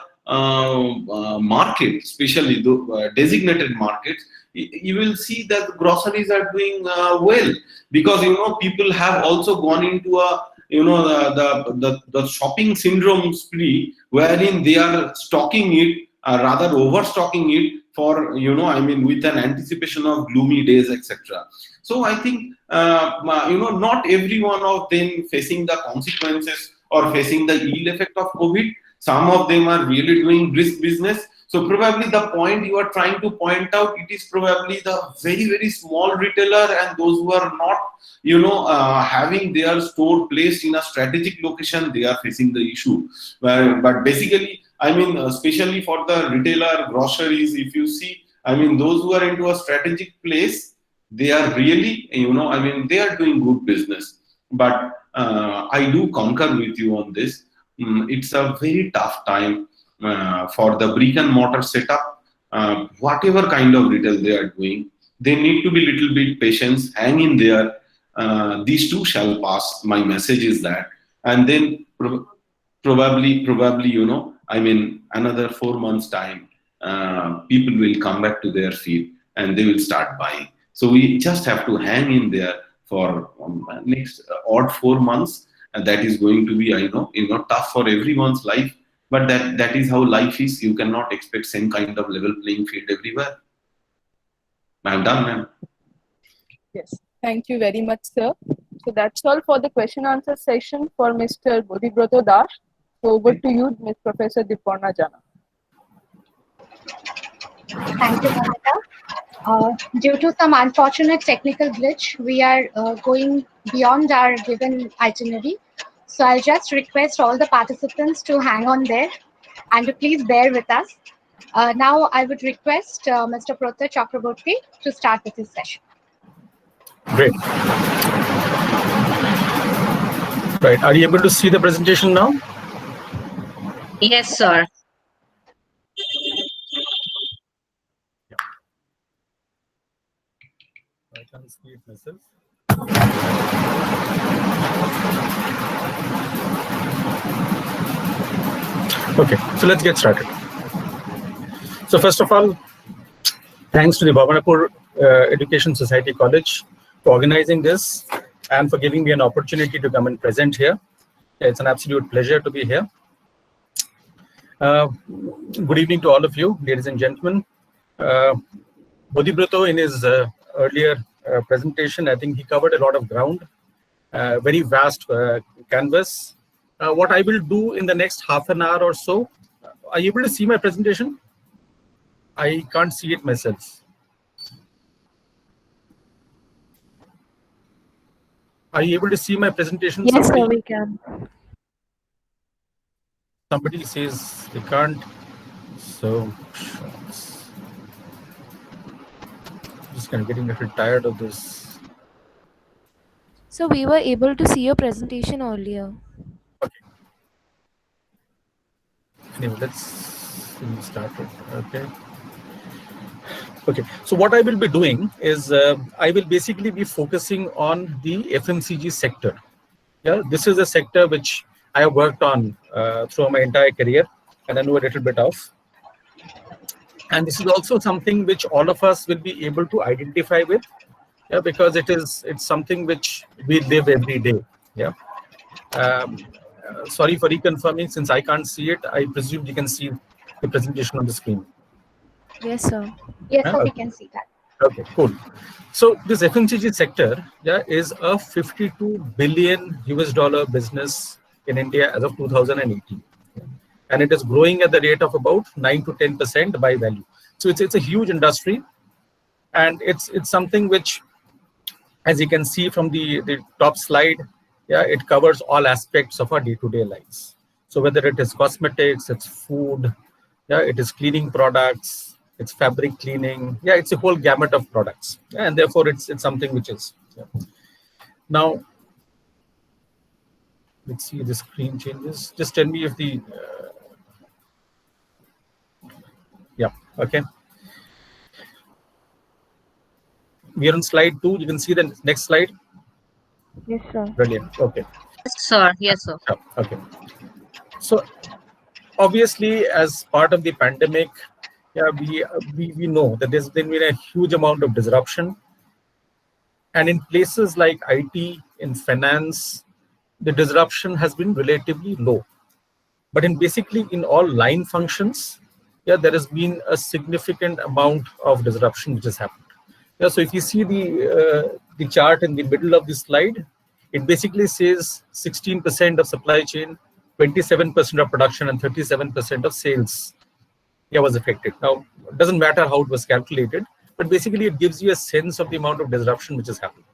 market, especially the designated markets, you will see that groceries are doing well, because people have also gone into a the shopping syndrome spree, wherein they are stocking it, rather overstocking it for with an anticipation of gloomy days, etc. So I think not every one of them facing the consequences or facing the ill effect of COVID. Some of them are really doing brisk business. So probably the point you are trying to point out, it is probably the very, very small retailer and those who are not having their store placed in a strategic location, they are facing the issue. But basically, especially for the retailer groceries, if you see, those who are into a strategic place, they are really, they are doing good business. But I do concur with you on this. It's a very tough time for the brick and mortar setup. Whatever kind of retail they are doing, they need to be a little bit patient, hang in there. These too shall pass. My message is that. And then probably, another 4 months time, people will come back to their feet and they will start buying. So we just have to hang in there for next odd 4 months. And that is going to be, tough for everyone's life. But that is how life is. You cannot expect same kind of level playing field everywhere. I'm done, ma'am. Yes, thank you very much, sir. So that's all for the question answer session for Mr. Bodhibroto Das. So over to you, Ms. Professor Diparna Jana. Thank you, Bhavita. Due to some unfortunate technical glitch, we are going beyond our given itinerary. So I'll just request all the participants to hang on there and to please bear with us. Now I would request Mr. Protha Chakraborty to start with his session. Great. Right. Are you able to see the presentation now? Yes, sir. I can't see it myself. Okay, so let's get started. So first of all, thanks to the Bhavanapur Education Society College for organizing this and for giving me an opportunity to come and present here. It's an absolute pleasure to be here. Good evening to all of you, ladies and gentlemen. Bodhibroto, in his earlier presentation, I think he covered a lot of ground, very vast canvas. What I will do in the next half an hour or so, are you able to see my presentation? I can't see it myself. Are you able to see my presentation? Yes, sir, we can. Somebody says they can't. So, just kind of getting a little tired of this. So we were able to see your presentation earlier. Okay. Anyway, let's start it. Okay. Okay. So what I will be doing is I will basically be focusing on the FMCG sector. Yeah, this is a sector which I have worked on through my entire career, and I know a little bit of. And this is also something which all of us will be able to identify with, yeah, because it's something which we live every day. Yeah. Sorry for reconfirming, since I can't see it. I presume you can see the presentation on the screen. Yes, sir. Yes, sir, we can see that. Okay, cool. So this FMCG sector, yeah, is a $52 billion business in India as of 2018, and it is growing at the rate of about 9 to 10% by value. So it's a huge industry, and it's something which, as you can see from the top slide, yeah, it covers all aspects of our day-to-day lives. So whether it is cosmetics, it's food, yeah, it is cleaning products, it's fabric cleaning, yeah, it's a whole gamut of products, yeah, and therefore it's something which is, yeah. Now, let's see, the screen changes. Just tell me if the, yeah, okay. We are on slide 2. You can see the next slide. Yes, sir. Brilliant. Okay. Yes, sir. Yes, sir. Yeah, okay. So obviously, as part of the pandemic, yeah, we know that there's been a huge amount of disruption, and in places like IT, in finance, the disruption has been relatively low. But in all line functions, yeah, there has been a significant amount of disruption which has happened. Yeah, so if you see the chart in the middle of the slide, it basically says 16% of supply chain, 27% of production, and 37% of sales, yeah, was affected. Now, it doesn't matter how it was calculated, but basically it gives you a sense of the amount of disruption which has happened.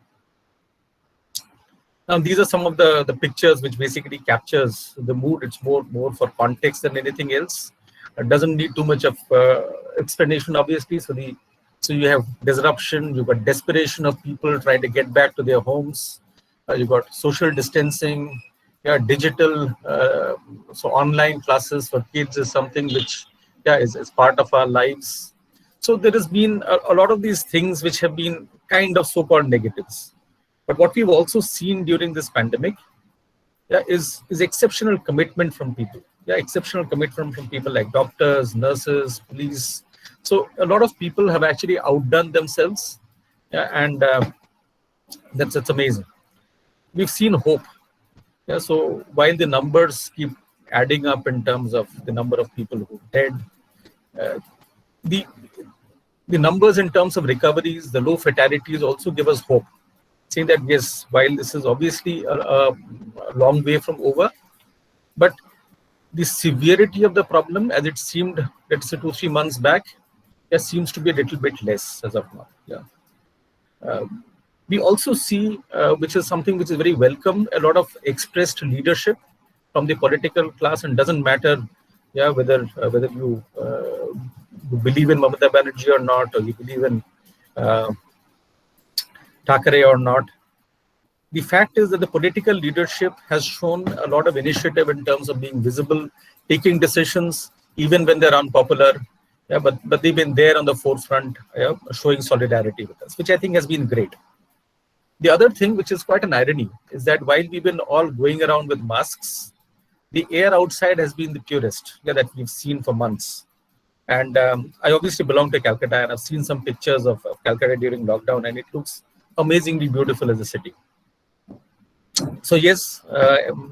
Now, these are some of the pictures which basically captures the mood. It's more for context than anything else. It doesn't need too much of explanation, obviously. So you have disruption, you've got desperation of people trying to get back to their homes. You've got social distancing, yeah, digital. So online classes for kids is something which, yeah, is part of our lives. So there has been a lot of these things which have been kind of so-called negatives. But what we've also seen during this pandemic, yeah, is exceptional commitment from people. Yeah, exceptional commitment from people like doctors, nurses, police. So a lot of people have actually outdone themselves, yeah, and that's amazing. We've seen hope. Yeah, so while the numbers keep adding up in terms of the number of people who are dead, the numbers in terms of recoveries, the low fatalities also give us hope, saying that yes, while this is obviously a long way from over, but the severity of the problem, as it seemed, let's say 2-3 months back, there seems to be a little bit less as of now. Yeah. We also see, which is something which is very welcome, a lot of expressed leadership from the political class, and doesn't matter, yeah, whether you believe in Mamata Banerjee or not, or you believe in Thackeray or not. The fact is that the political leadership has shown a lot of initiative in terms of being visible, taking decisions, even when they're unpopular. Yeah, but they've been there on the forefront, yeah, showing solidarity with us, which I think has been great. The other thing, which is quite an irony, is that while we've been all going around with masks, the air outside has been the purest, yeah, that we've seen for months. And I obviously belong to Calcutta, and I've seen some pictures of Calcutta during lockdown, and it looks amazingly beautiful as a city. So yes,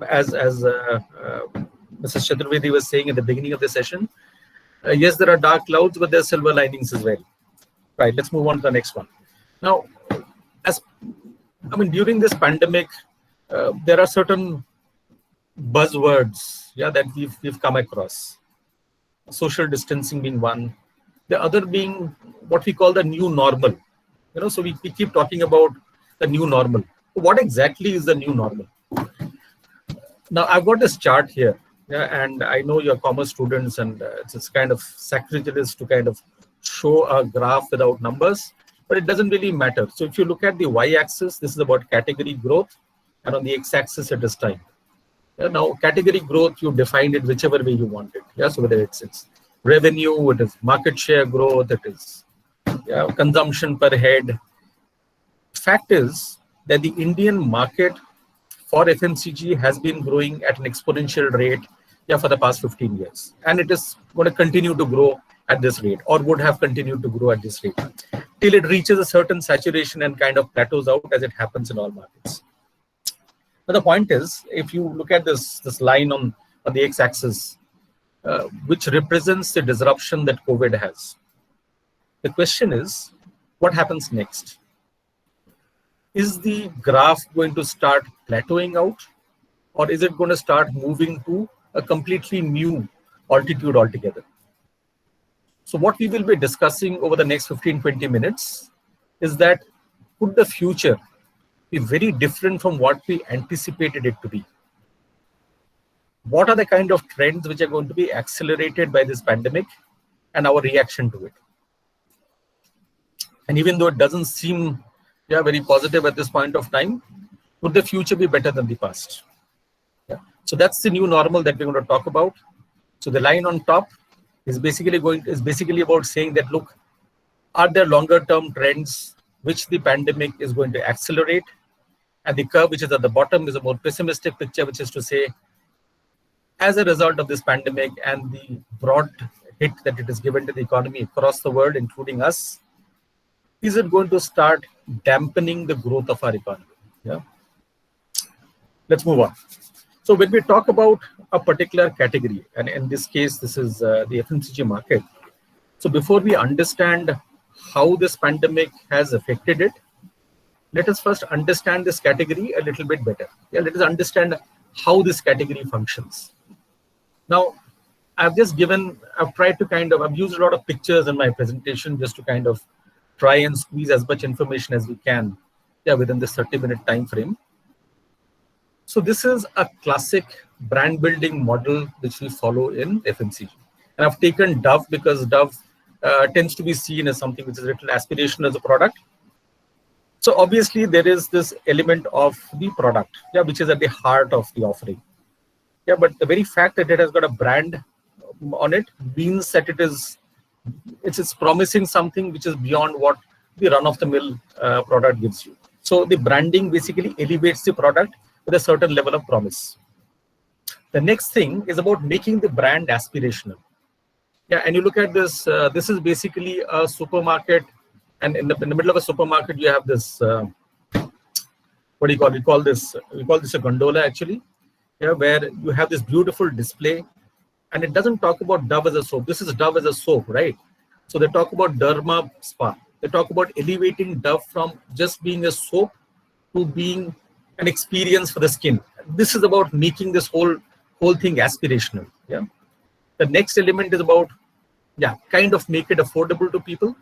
as Mrs. Chaturvedi was saying at the beginning of the session, yes, there are dark clouds, but there are silver linings as well. Right, let's move on to the next one. Now, during this pandemic, there are certain buzzwords, that we've come across. Social distancing being one, the other being what we call the new normal. So we keep talking about the new normal. What exactly is the new normal? Now, I've got this chart here, and I know you're commerce students, and it's kind of sacrilegious to kind of show a graph without numbers, but it doesn't really matter. So if you look at the y-axis, this is about category growth, and on the x-axis, it is time. Now, category growth, you define it whichever way you want it. So whether it's revenue, it is market share growth, it is consumption per head. Fact is that the Indian market for FMCG has been growing at an exponential rate for the past 15 years. And it is going to continue to grow at this rate, or would have continued to grow at this rate, till it reaches a certain saturation and kind of plateaus out, as it happens in all markets. But the point is, if you look at this line on the x-axis, which represents the disruption that COVID has, the question is, what happens next? Is the graph going to start plateauing out, or is it going to start moving to a completely new altitude altogether? So what we will be discussing over the next 15-20 minutes is that could the future be very different from what we anticipated it to be? What are the kind of trends which are going to be accelerated by this pandemic and our reaction to it? And even though it doesn't seem very positive at this point of time, would the future be better than the past? So that's the new normal that we're going to talk about. So the line on top is basically about saying that, look, are there longer term trends which the pandemic is going to accelerate? And the curve which is at the bottom is a more pessimistic picture, which is to say, as a result of this pandemic and the broad hit that it has given to the economy across the world, including us, is it going to start dampening the growth of our economy? Let's move on. So when we talk about a particular category, and in this case, this is the FMCG market. So before we understand how this pandemic has affected it, let us first understand this category a little bit better. Let us understand how this category functions. Now, I've used a lot of pictures in my presentation just to kind of try and squeeze as much information as we can within this 30-minute time frame. So this is a classic brand building model which we follow in FMCG. And I've taken Dove because Dove tends to be seen as something which is a little aspirational as a product. So obviously there is this element of the product, which is at the heart of the offering. But the very fact that it has got a brand on it means that it's promising something which is beyond what the run-of-the-mill product gives you. So the branding basically elevates the product with a certain level of promise. The next thing is about making the brand aspirational. And you look at this, this is basically a supermarket, and in the middle of a supermarket, you have this, what do you call it? We call this a gondola actually, where you have this beautiful display, and it doesn't talk about Dove as a soap. This is Dove as a soap, right? So they talk about Derma Spa. They talk about elevating Dove from just being a soap to being an experience for the skin. This is about making this whole thing aspirational. The next element is about kind of make it affordable to people.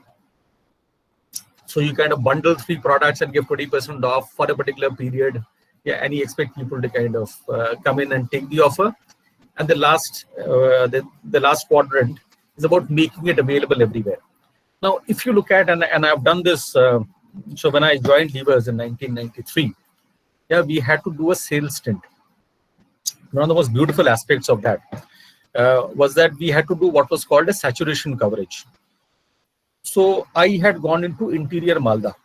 So you kind of bundle 3 products and give 20% off for a particular period. And you expect people to kind of come in and take the offer. And the last quadrant is about making it available everywhere. Now, if you look at, and I've done this, so when I joined Levers in 1993, we had to do a sales stint. One of the most beautiful aspects of that was that we had to do what was called a saturation coverage. So I had gone into interior Malda,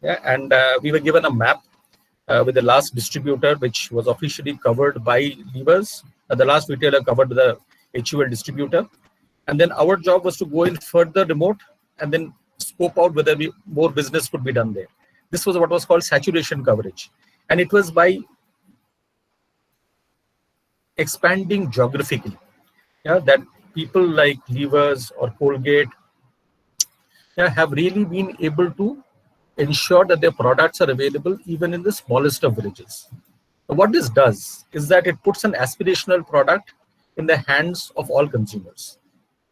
and we were given a map with the last distributor, which was officially covered by Levers, the last retailer covered by the HUL distributor. And then our job was to go in further remote and then scope out whether more business could be done there. This was what was called saturation coverage. And it was by expanding geographically, that people like Levers or Colgate have really been able to ensure that their products are available even in the smallest of villages. What this does is that it puts an aspirational product in the hands of all consumers.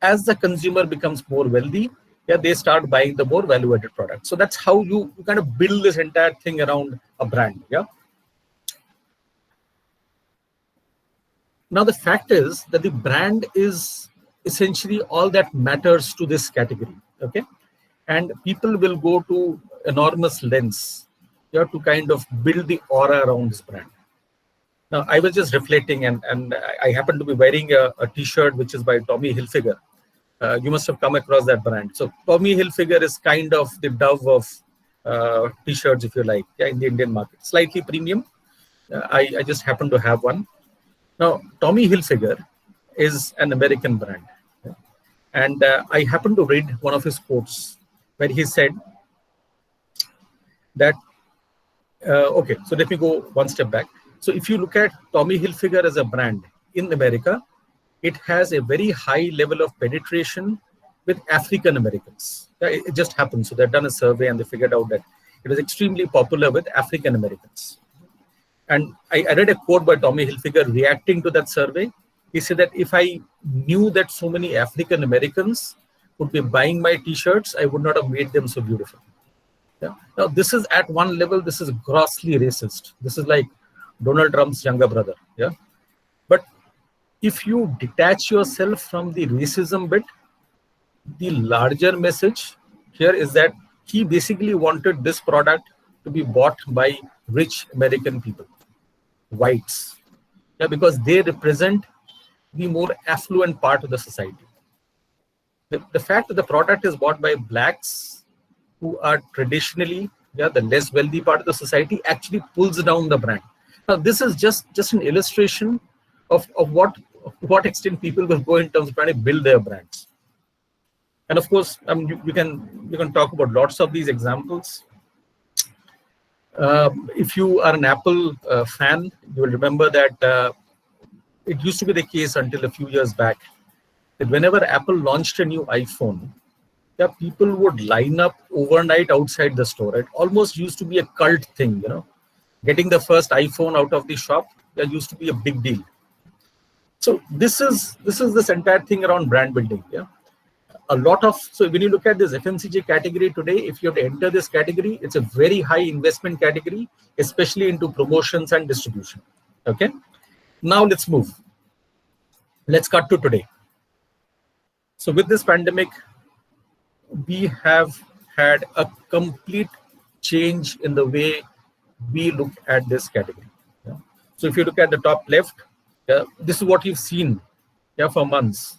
As the consumer becomes more wealthy, they start buying the more value-added product. So that's how you kind of build this entire thing around a brand. Now the fact is that the brand is essentially all that matters to this category. Okay, and people will go to enormous lengths to kind of build the aura around this brand. Now I was just reflecting, and I happen to be wearing a T-shirt which is by Tommy Hilfiger. You must have come across that brand. So Tommy Hilfiger is kind of the Dove of T-shirts, if you like, in the Indian market. Slightly premium. I just happen to have one. Now, Tommy Hilfiger is an American brand. And I happen to read one of his quotes where he said that, okay, so let me go one step back. So if you look at Tommy Hilfiger as a brand in America, it has a very high level of penetration with African Americans. It just happened. So they've done a survey and they figured out that it was extremely popular with African Americans. And I read a quote by Tommy Hilfiger reacting to that survey. He said that if I knew that so many African Americans would be buying my T-shirts, I would not have made them so beautiful. Now, this is at one level, this is grossly racist. This is like Donald Trump's younger brother. But if you detach yourself from the racism bit, the larger message here is that he basically wanted this product to be bought by rich American people, whites, because they represent the more affluent part of the society. The fact that the product is bought by blacks who are traditionally the less wealthy part of the society actually pulls down the brand. Now, this is just an illustration of what extent people will go in terms of trying to build their brands. And of course, you can talk about lots of these examples. If you are an Apple fan, you will remember that it used to be the case until a few years back that whenever Apple launched a new iPhone, people would line up overnight outside the store. It almost used to be a cult thing, Getting the first iPhone out of the shop, used to be a big deal. So this is this entire thing around brand building. So when you look at this FMCG category today, if you have to enter this category, it's a very high investment category, especially into promotions and distribution. Okay. Now let's move. Let's cut to today. So with this pandemic, we have had a complete change in the way we look at this category. So if you look at the top left, this is what you've seen for months.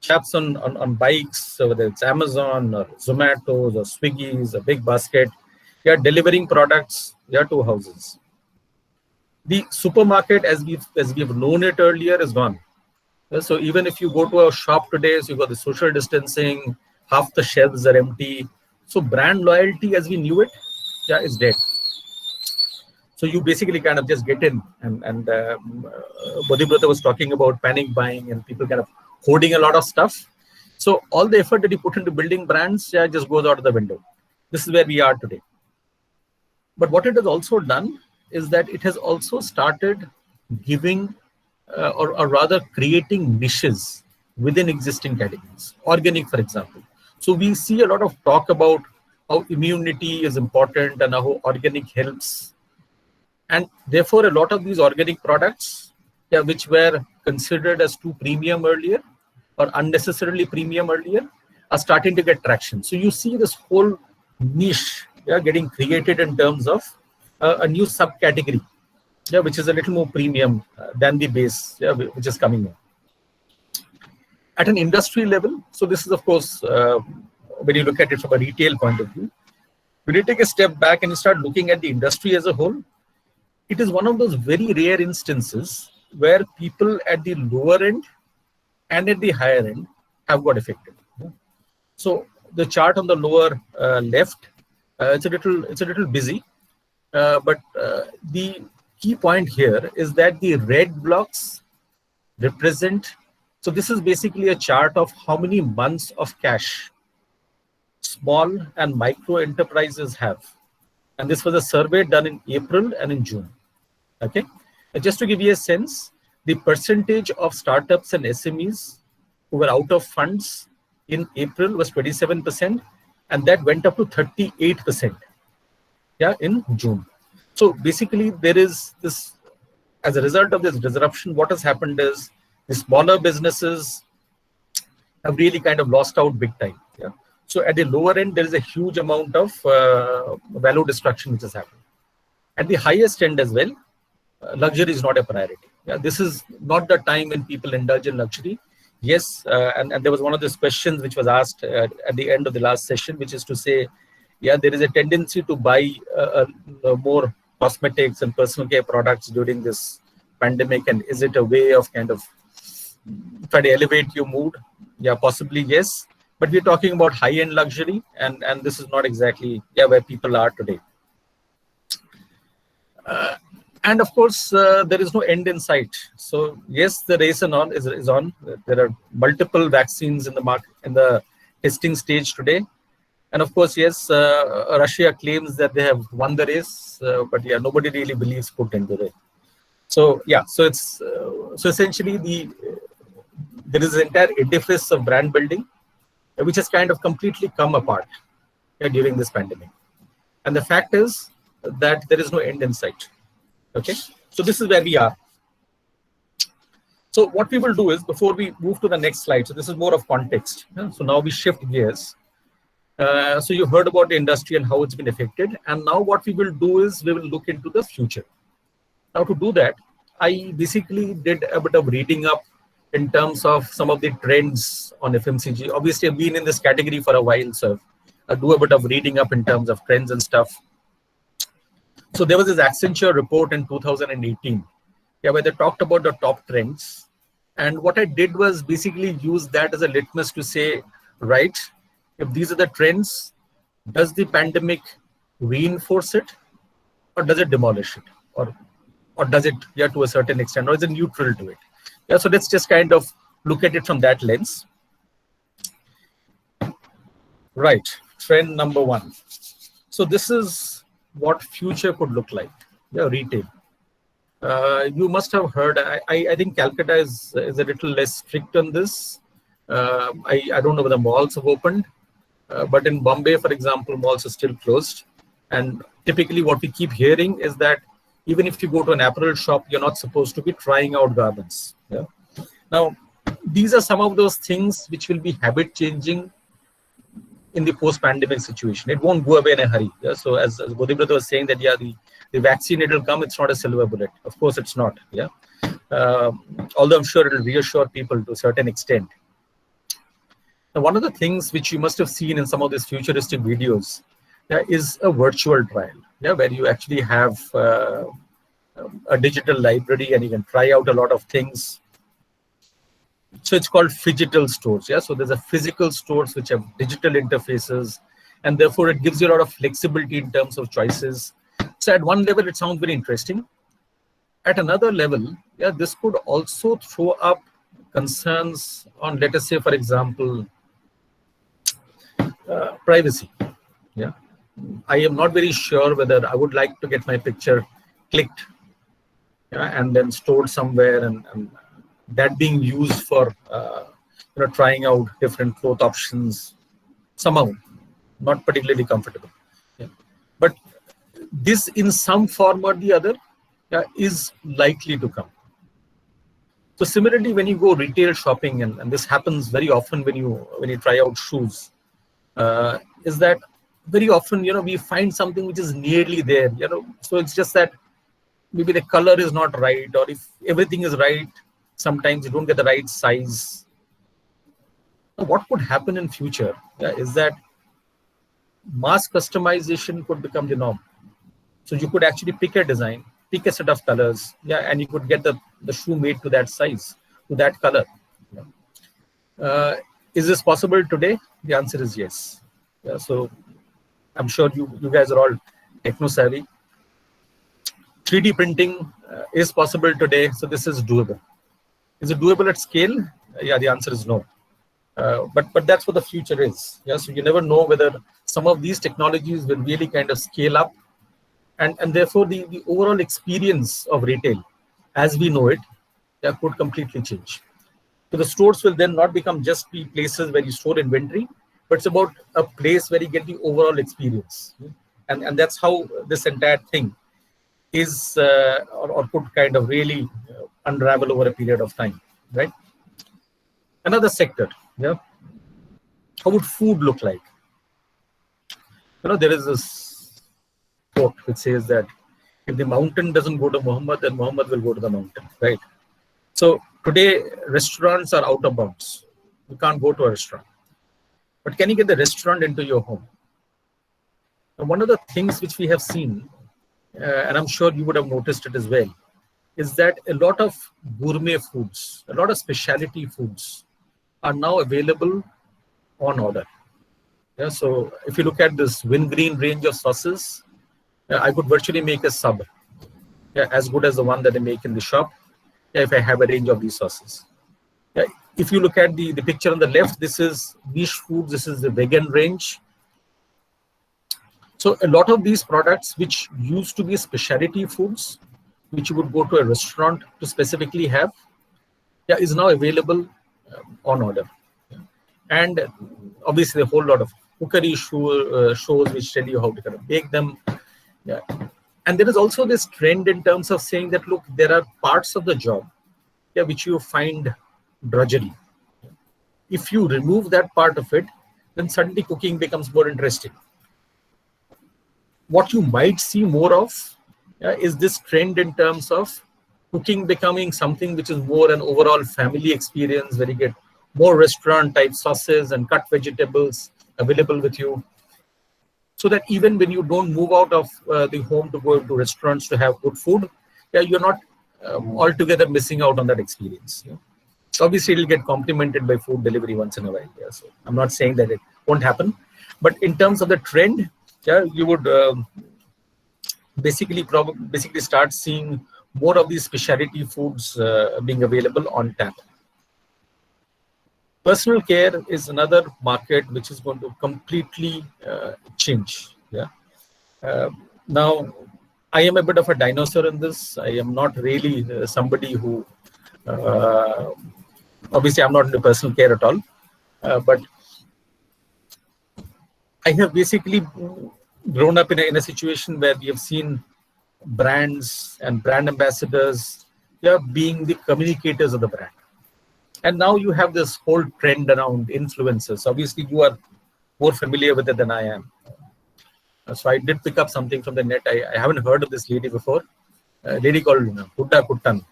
Chaps on bikes, whether it's Amazon or Zomato or Swiggy's, a big basket, delivering products to houses. The supermarket, as we've known it earlier, is gone. So even if you go to a shop today, so you've got the social distancing, half the shelves are empty. So brand loyalty as we knew it, is dead. So you basically kind of just get in, and Bodhibrata was talking about panic buying and people kind of hoarding a lot of stuff. So all the effort that you put into building brands just goes out of the window. This is where we are today. But what it has also done is that it has also started giving or rather creating niches within existing categories. Organic, for example. So we see a lot of talk about how immunity is important and how organic helps. And therefore, a lot of these organic products, which were considered as too premium earlier or unnecessarily premium earlier, are starting to get traction. So you see this whole niche getting created in terms of a new subcategory, which is a little more premium than the base, which is coming in. At an industry level, so this is, of course, when you look at it from a retail point of view, when you take a step back and you start looking at the industry as a whole, it is one of those very rare instances where people at the lower end and at the higher end have got affected. So the chart on the lower left It's a little busy, but the key point here is that the red blocks represent. So this is basically a chart of how many months of cash small and micro enterprises have. And this was a survey done in April and in June. Okay. And just to give you a sense, the percentage of startups and SMEs who were out of funds in April was 27%, and that went up to 38%. Yeah, in June. So basically, there is this, as a result of this disruption, what has happened is the smaller businesses have really kind of lost out big time. Yeah. So at the lower end, there is a huge amount of value destruction which has happened. At the highest end as well, luxury is not a priority. Yeah, this is not the time when people indulge in luxury. Yes, and there was one of those questions which was asked at the end of the last session, which is to say, yeah, there is a tendency to buy more cosmetics and personal care products during this pandemic, and is it a way of kind of try to elevate your mood? Yeah, possibly yes. But we're talking about high-end luxury, and this is not exactly where people are today. And of course, there is no end in sight. So yes, the race is on. There are multiple vaccines in the market, in the testing stage today. And of course, yes, Russia claims that they have won the race, but yeah, nobody really believes Putin today. So yeah, so it's so essentially there is an entire edifice of brand building, which has kind of completely come apart during this pandemic. And the fact is that there is no end in sight. Okay, so this is where we are. So what we will do is, before we move to the next slide, so this is more of context. So now we shift gears. So you heard about the industry and how it's been affected. And now what we will do is we will look into the future. Now to do that, I basically did a bit of reading up in terms of some of the trends on FMCG. Obviously, I've been in this category for a while, so I do a bit of reading up in terms of trends and stuff. So there was this Accenture report in 2018, where they talked about the top trends. And what I did was basically use that as a litmus to say, right, if these are the trends, does the pandemic reinforce it, or does it demolish it, or does it, to a certain extent, or is it neutral to it? Yeah, so let's just kind of look at it from that lens. Right, trend number one. So this is what future could look like, retail. You must have heard, I think Calcutta is a little less strict on this. I don't know whether malls have opened, but in Bombay, for example, malls are still closed. And typically what we keep hearing is that even if you go to an apparel shop, you're not supposed to be trying out garments. Yeah? Now, these are some of those things which will be habit changing in the post-pandemic situation. It won't go away in a hurry. Yeah? So as Bodhibrata was saying that, the vaccine, it will come, it's not a silver bullet. Of course, it's not. Yeah. Although I'm sure it will reassure people to a certain extent. Now, one of the things which you must have seen in some of these futuristic videos is a virtual trial, where you actually have a digital library and you can try out a lot of things. So it's called phygital stores. So there's a physical stores which have digital interfaces, and therefore it gives you a lot of flexibility in terms of choices. So at one level, it sounds very interesting. At another level, this could also throw up concerns on, let us say, for example, privacy. I am not very sure whether I would like to get my picture clicked and then stored somewhere, and that being used for trying out different cloth options. Somehow not particularly comfortable. But this, in some form or the other, is likely to come. So similarly, when you go retail shopping, and this happens very often when you try out shoes, is that very often we find something which is nearly there. So it's just that maybe the color is not right, or if everything is right, sometimes you don't get the right size. What could happen in future is that mass customization could become the norm. So you could actually pick a design, pick a set of colors, and you could get the shoe made to that size, to that color. Is this possible today? The answer is yes. So I'm sure you guys are all techno savvy. 3D printing is possible today, so this is doable. Is it doable at scale? Yeah, the answer is no. But that's what the future is. Yeah, so you never know whether some of these technologies will really kind of scale up, and therefore the overall experience of retail, as we know it, could completely change. So the stores will then not become just be places where you store inventory, but it's about a place where you get the overall experience, and that's how this entire thing is or could kind of really unravel over a period of time, right? Another sector, yeah. How would food look like? There is this quote which says that if the mountain doesn't go to Muhammad, then Muhammad will go to the mountain, right? So today, restaurants are out of bounds. You can't go to a restaurant. But can you get the restaurant into your home? And one of the things which we have seen, and I'm sure you would have noticed it as well, is that a lot of gourmet foods, a lot of specialty foods are now available on order. Yeah, so if you look at this Wingreen range of sauces, I could virtually make a sub as good as the one that I make in the shop if I have a range of these sauces. If you look at the picture on the left, this is niche foods, this is the vegan range. So a lot of these products which used to be specialty foods, which you would go to a restaurant to specifically have, is now available on order. And obviously a whole lot of cookery shows which tell you how to kind of bake them. Yeah. And there is also this trend in terms of saying that, look, there are parts of the job which you find drudgery. If you remove that part of it, then suddenly cooking becomes more interesting. What you might see more of is this trend in terms of cooking becoming something which is more an overall family experience, where you get more restaurant type sauces and cut vegetables available with you, so that even when you don't move out of the home to go into restaurants to have good food, you're not altogether missing out on that experience. Obviously, it'll get complemented by food delivery once in a while. So I'm not saying that it won't happen, but in terms of the trend, you would basically start seeing more of these specialty foods being available on tap. Personal care is another market which is going to completely change. Now, I am a bit of a dinosaur in this. I am not really somebody who, obviously I'm not into personal care at all, but I have basically grown up in a situation where we have seen brands and brand ambassadors being the communicators of the brand. And now you have this whole trend around influencers. Obviously, you are more familiar with it than I am. So I did pick up something from the net. I haven't heard of this lady before. A lady called Hudda Kuttan.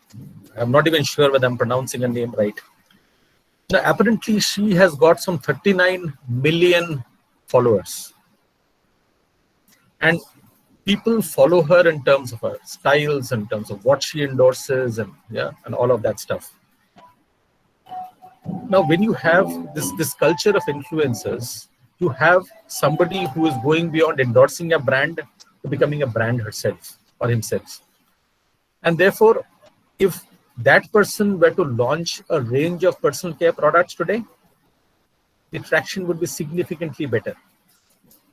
I'm not even sure whether I'm pronouncing her name right. Now, apparently, she has got some 39 million followers. And people follow her in terms of her styles, in terms of what she endorses, and all of that stuff. Now, when you have this culture of influencers, you have somebody who is going beyond endorsing a brand to becoming a brand herself or himself. And therefore, if that person were to launch a range of personal care products today, the traction would be significantly better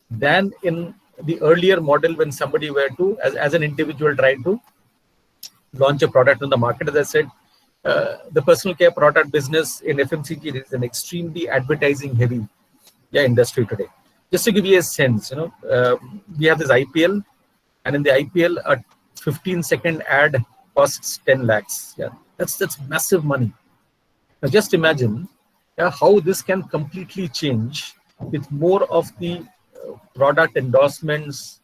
than in the earlier model when somebody were to, as an individual, try to launch a product on the market. As I said, the personal care product business in FMCG is an extremely advertising heavy industry today. Just to give you a sense, we have this IPL, and in the IPL, a 15-second ad costs 10 lakhs. That's massive money. Now just imagine how this can completely change with more of the product endorsements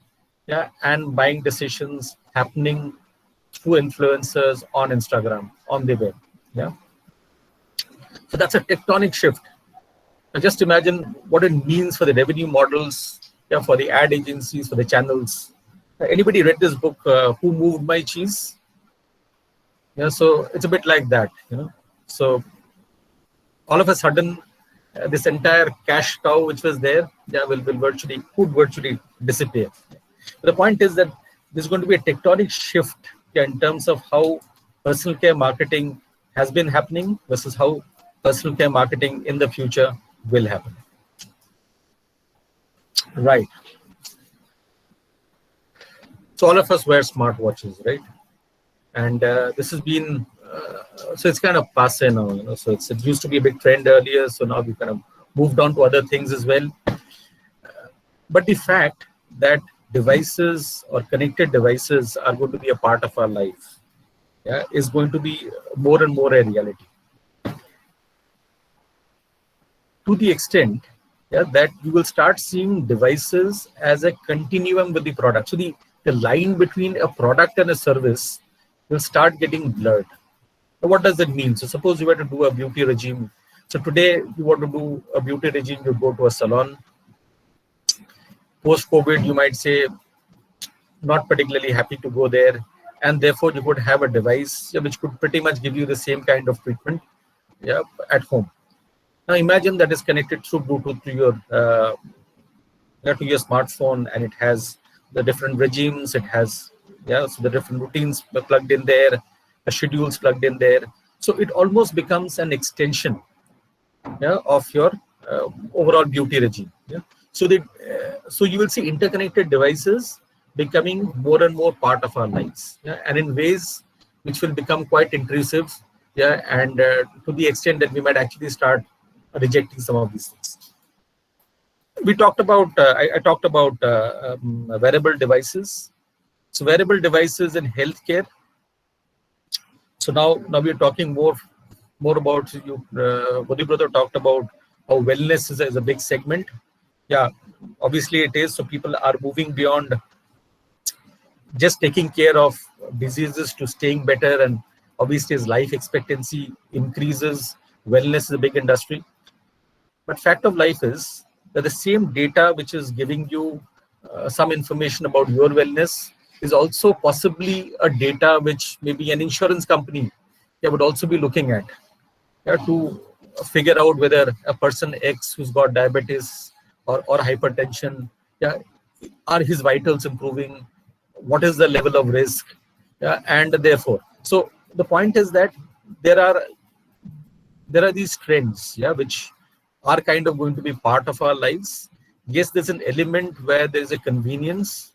and buying decisions happening through influencers on Instagram, on the web. So that's a tectonic shift. Now just imagine what it means for the revenue models, for the ad agencies, for the channels. Anybody read this book, Who Moved My Cheese? So it's a bit like that, So all of a sudden, this entire cash cow which was there, could virtually disappear. The point is that there's going to be a tectonic shift in terms of how personal care marketing has been happening versus how personal care marketing in the future will happen. Right. So all of us wear smartwatches, right? And this has been, so it's kind of passé now, you know, so it used to be a big trend earlier. So now we kind of moved on to other things as well. But the fact that devices or connected devices are going to be a part of our life, yeah, is going to be more and more a reality. To the extent, yeah, that you will start seeing devices as a continuum with the product. So the line between a product and a service will start getting blurred. Now, what does that mean? So suppose you were to do a beauty regime. So today you want to do a beauty regime, you go to a salon. Post-COVID, you might say, not particularly happy to go there. And therefore you could have a device which could pretty much give you the same kind of treatment, yeah, at home. Now imagine that is connected through Bluetooth to your smartphone, and it has the different regimes, it has, yeah, so the different routines plugged in there, the schedules plugged in there. So it almost becomes an extension, yeah, of your overall beauty regime. Yeah. So so you will see interconnected devices becoming more and more part of our lives, yeah, and in ways which will become quite intrusive, yeah, and to the extent that we might actually start rejecting some of these things. We talked about, I talked about wearable devices. So wearable devices in healthcare. So now we're talking more about, Bodhi brother talked about how wellness is a big segment. Yeah, obviously it is. So people are moving beyond just taking care of diseases to staying better, and obviously as life expectancy increases, wellness is a big industry. But fact of life is that the same data which is giving you some information about your wellness is also possibly a data which maybe an insurance company, yeah, would also be looking at, yeah, to figure out whether a person X who's got diabetes or hypertension, yeah, are his vitals improving, what is the level of risk, yeah, and therefore. So the point is that there are these trends, yeah, which are kind of going to be part of our lives. Yes, there's an element where there's a convenience,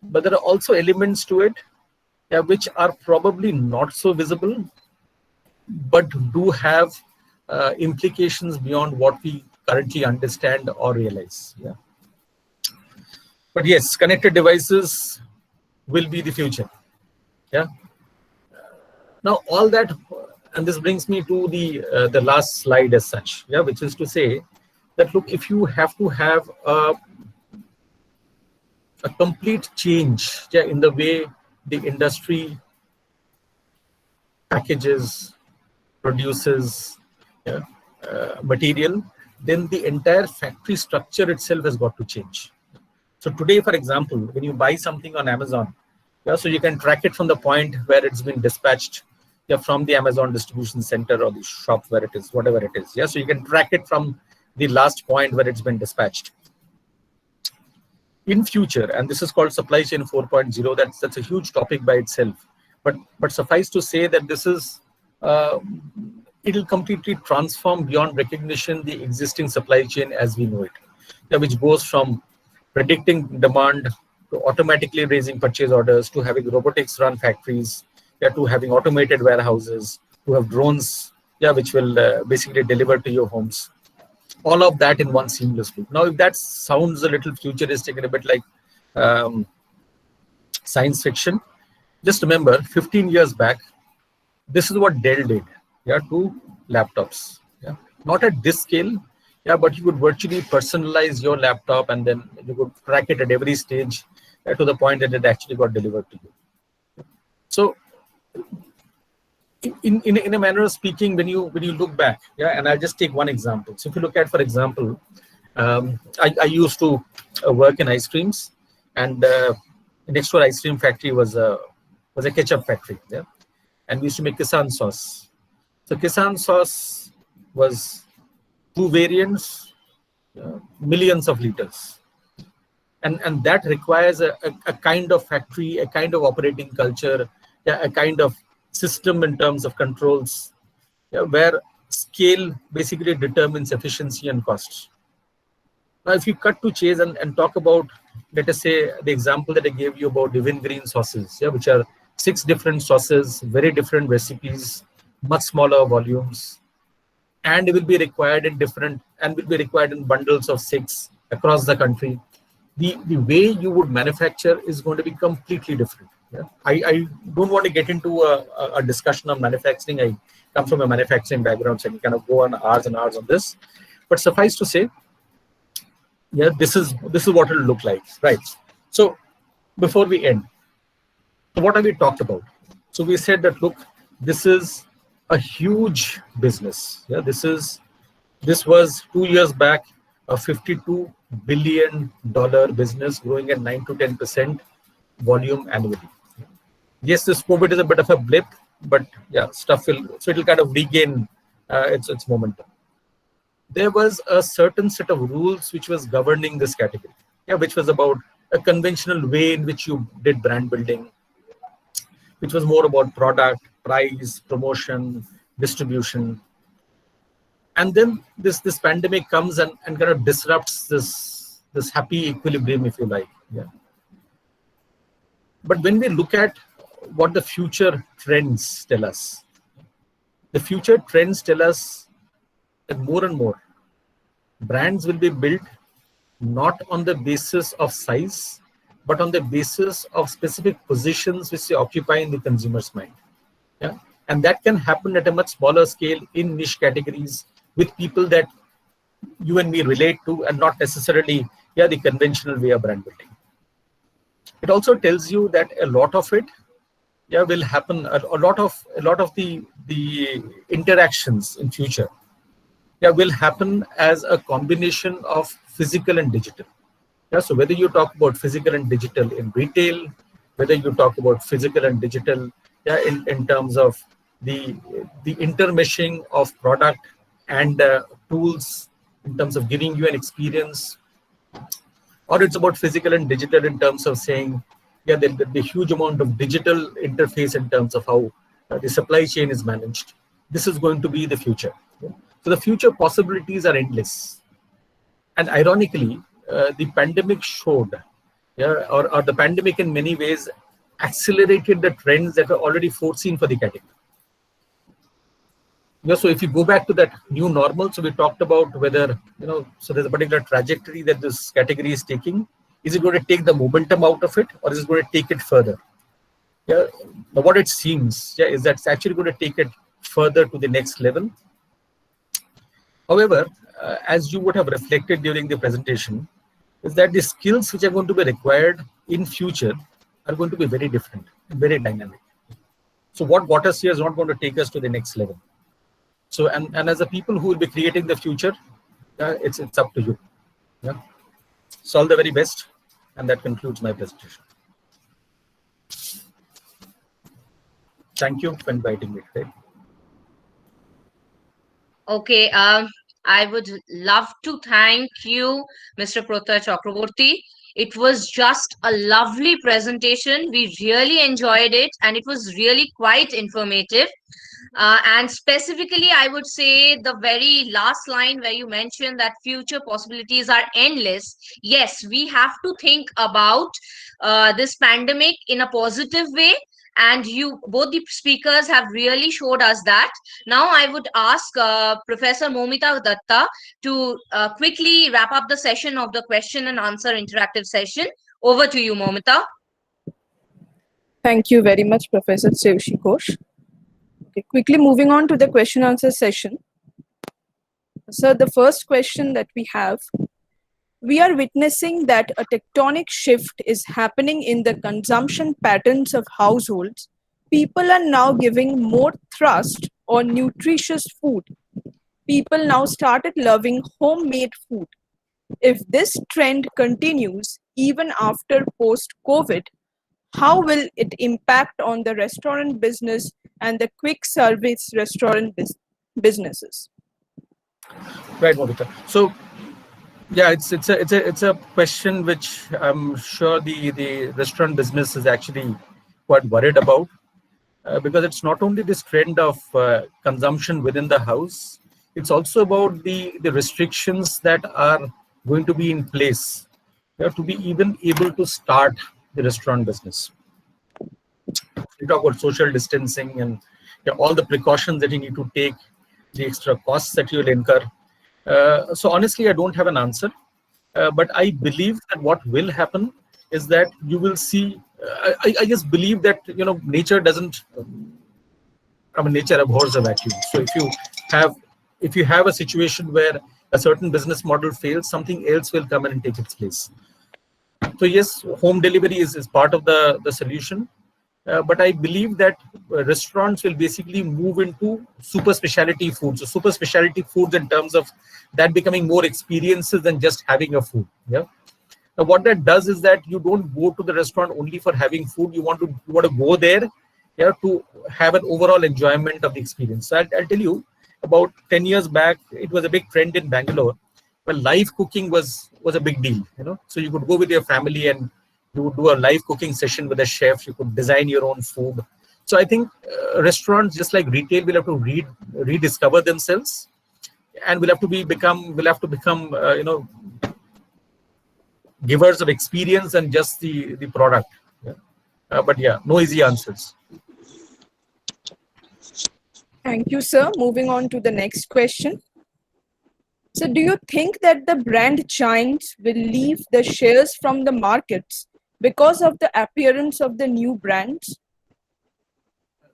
but there are also elements to it, yeah, which are probably not so visible, but do have implications beyond what we currently understand or realize. Yeah. But yes, connected devices will be the future. Yeah. Now all that, and this brings me to the last slide as such, yeah, which is to say that, look, if you have to have a complete change, yeah, in the way the industry packages, produces, yeah, material, then the entire factory structure itself has got to change. So today, for example, when you buy something on Amazon, yeah, so you can track it from the point where it's been dispatched, yeah, from the Amazon distribution center or the shop where it is, whatever it is. Yeah, so you can track it from the last point where it's been dispatched. In future, and this is called supply chain 4.0, that's a huge topic by itself. But suffice to say that this is, it'll completely transform beyond recognition the existing supply chain as we know it, yeah, which goes from predicting demand to automatically raising purchase orders, to having robotics run factories, yeah, to having automated warehouses, to have drones, yeah, which will basically deliver to your homes. All of that in one seamless loop. Now, if that sounds a little futuristic and a bit like science fiction, just remember 15 years back, this is what Dell did, yeah, to laptops. Yeah, not at this scale, yeah, but you could virtually personalize your laptop and then you could track it at every stage, to the point that it actually got delivered to you. So in a manner of speaking, when you look back, yeah, and I'll just take one example. So if you look at, for example, I used to work in ice creams, and next to our ice cream factory was a ketchup factory, yeah, and we used to make Kisan sauce. So Kisan sauce was 2 variants, millions of liters, and that requires a kind of factory, a kind of operating culture, yeah, a kind of system in terms of controls, yeah, where scale basically determines efficiency and costs. Now, if you cut to chase and talk about, let us say, the example that I gave you about the Wingreen sauces, yeah, which are 6 different sauces, very different recipes, much smaller volumes, and it will be required in bundles of 6 across the country. The way you would manufacture is going to be completely different. Yeah? I don't want to get into a discussion on manufacturing. I come from a manufacturing background, so I can kind of go on hours and hours on this. But suffice to say, yeah, this is what it will look like, right? So before we end, what have we talked about? So we said that, look, this is a huge business. Yeah, this was 2 years back a $52 billion business growing at 9 to 10% volume annually. Yes, this COVID is a bit of a blip, but yeah, it'll kind of regain its momentum. There was a certain set of rules which was governing this category, yeah, which was about a conventional way in which you did brand building, which was more about product, price, promotion, distribution. And then this pandemic comes and kind of disrupts this happy equilibrium, if you like. Yeah. But when we look at what the future trends tell us, the future trends tell us that more and more brands will be built not on the basis of size, but on the basis of specific positions which they occupy in the consumer's mind. Yeah? And that can happen at a much smaller scale in niche categories with people that you and me relate to, and not necessarily the conventional way of brand building. It also tells you that a lot of it will happen, a lot of the interactions in future will happen as a combination of physical and digital. Yeah, so whether you talk about physical and digital in retail, whether you talk about physical and digital in terms of the intermeshing of product and tools in terms of giving you an experience, or it's about physical and digital in terms of saying, there'll be a huge amount of digital interface in terms of how the supply chain is managed. This is going to be the future. Yeah? So the future possibilities are endless. And ironically, the pandemic showed, or the pandemic in many ways accelerated the trends that were already foreseen for the category. So if you go back to that new normal, so we talked about whether, so there's a particular trajectory that this category is taking. Is it going to take the momentum out of it, or is it going to take it further? Yeah, but what it seems, is that it's actually going to take it further to the next level. However, as you would have reflected during the presentation, is that the skills which are going to be required in future are going to be very different, very dynamic. So what got us here is not going to take us to the next level. So, and as the people who will be creating the future, it's up to you. Yeah. So all the very best, and that concludes my presentation. Thank you for inviting me today. Okay, I would love to thank you, Mr. Protha Chakraborty. It was just a lovely presentation. We really enjoyed it, and it was really quite informative. And specifically, I would say the very last line where you mentioned that future possibilities are endless. Yes, we have to think about this pandemic in a positive way. And you, both the speakers have really showed us that. Now I would ask Professor Momita Datta to quickly wrap up the session of the question and answer interactive session. Over to you, Momita. Thank you very much, Professor Sreushi Ghosh. Okay, quickly moving on to the question answer session. So the first question that we have, we are witnessing that a tectonic shift is happening in the consumption patterns of households. People are now giving more thrust on nutritious food. People now started loving homemade food. If this trend continues even after post-COVID, how will it impact on the restaurant business and the quick service restaurant businesses? Right, Momita. So Yeah, it's a question which I'm sure the restaurant business is actually quite worried about, because it's not only this trend of consumption within the house, it's also about the restrictions that are going to be in place, to be even able to start the restaurant business. You talk about social distancing and all the precautions that you need to take, the extra costs that you'll incur. So honestly, I don't have an answer, but I believe that what will happen is that you will see. I just believe that nature doesn't. I mean, nature abhors a vacuum. So if you have a situation where a certain business model fails, something else will come in and take its place. So yes, home delivery is part of the solution. But I believe that restaurants will basically move into super specialty foods. So super specialty foods in terms of that becoming more experiences than just having a food. Yeah. Now what that does is that you don't go to the restaurant only for having food. You want to go there, yeah, to have an overall enjoyment of the experience. So I'll tell you, about 10 years back, it was a big trend in Bangalore. Well, live cooking was a big deal. So you could go with your family and you would do a live cooking session with a chef. You could design your own food. So I think restaurants, just like retail, will have to rediscover themselves, and will have to become givers of experience and just the product. Yeah? But yeah, no easy answers. Thank you, sir. Moving on to the next question. So do you think that the brand giants will leave the shares from the markets because of the appearance of the new brands?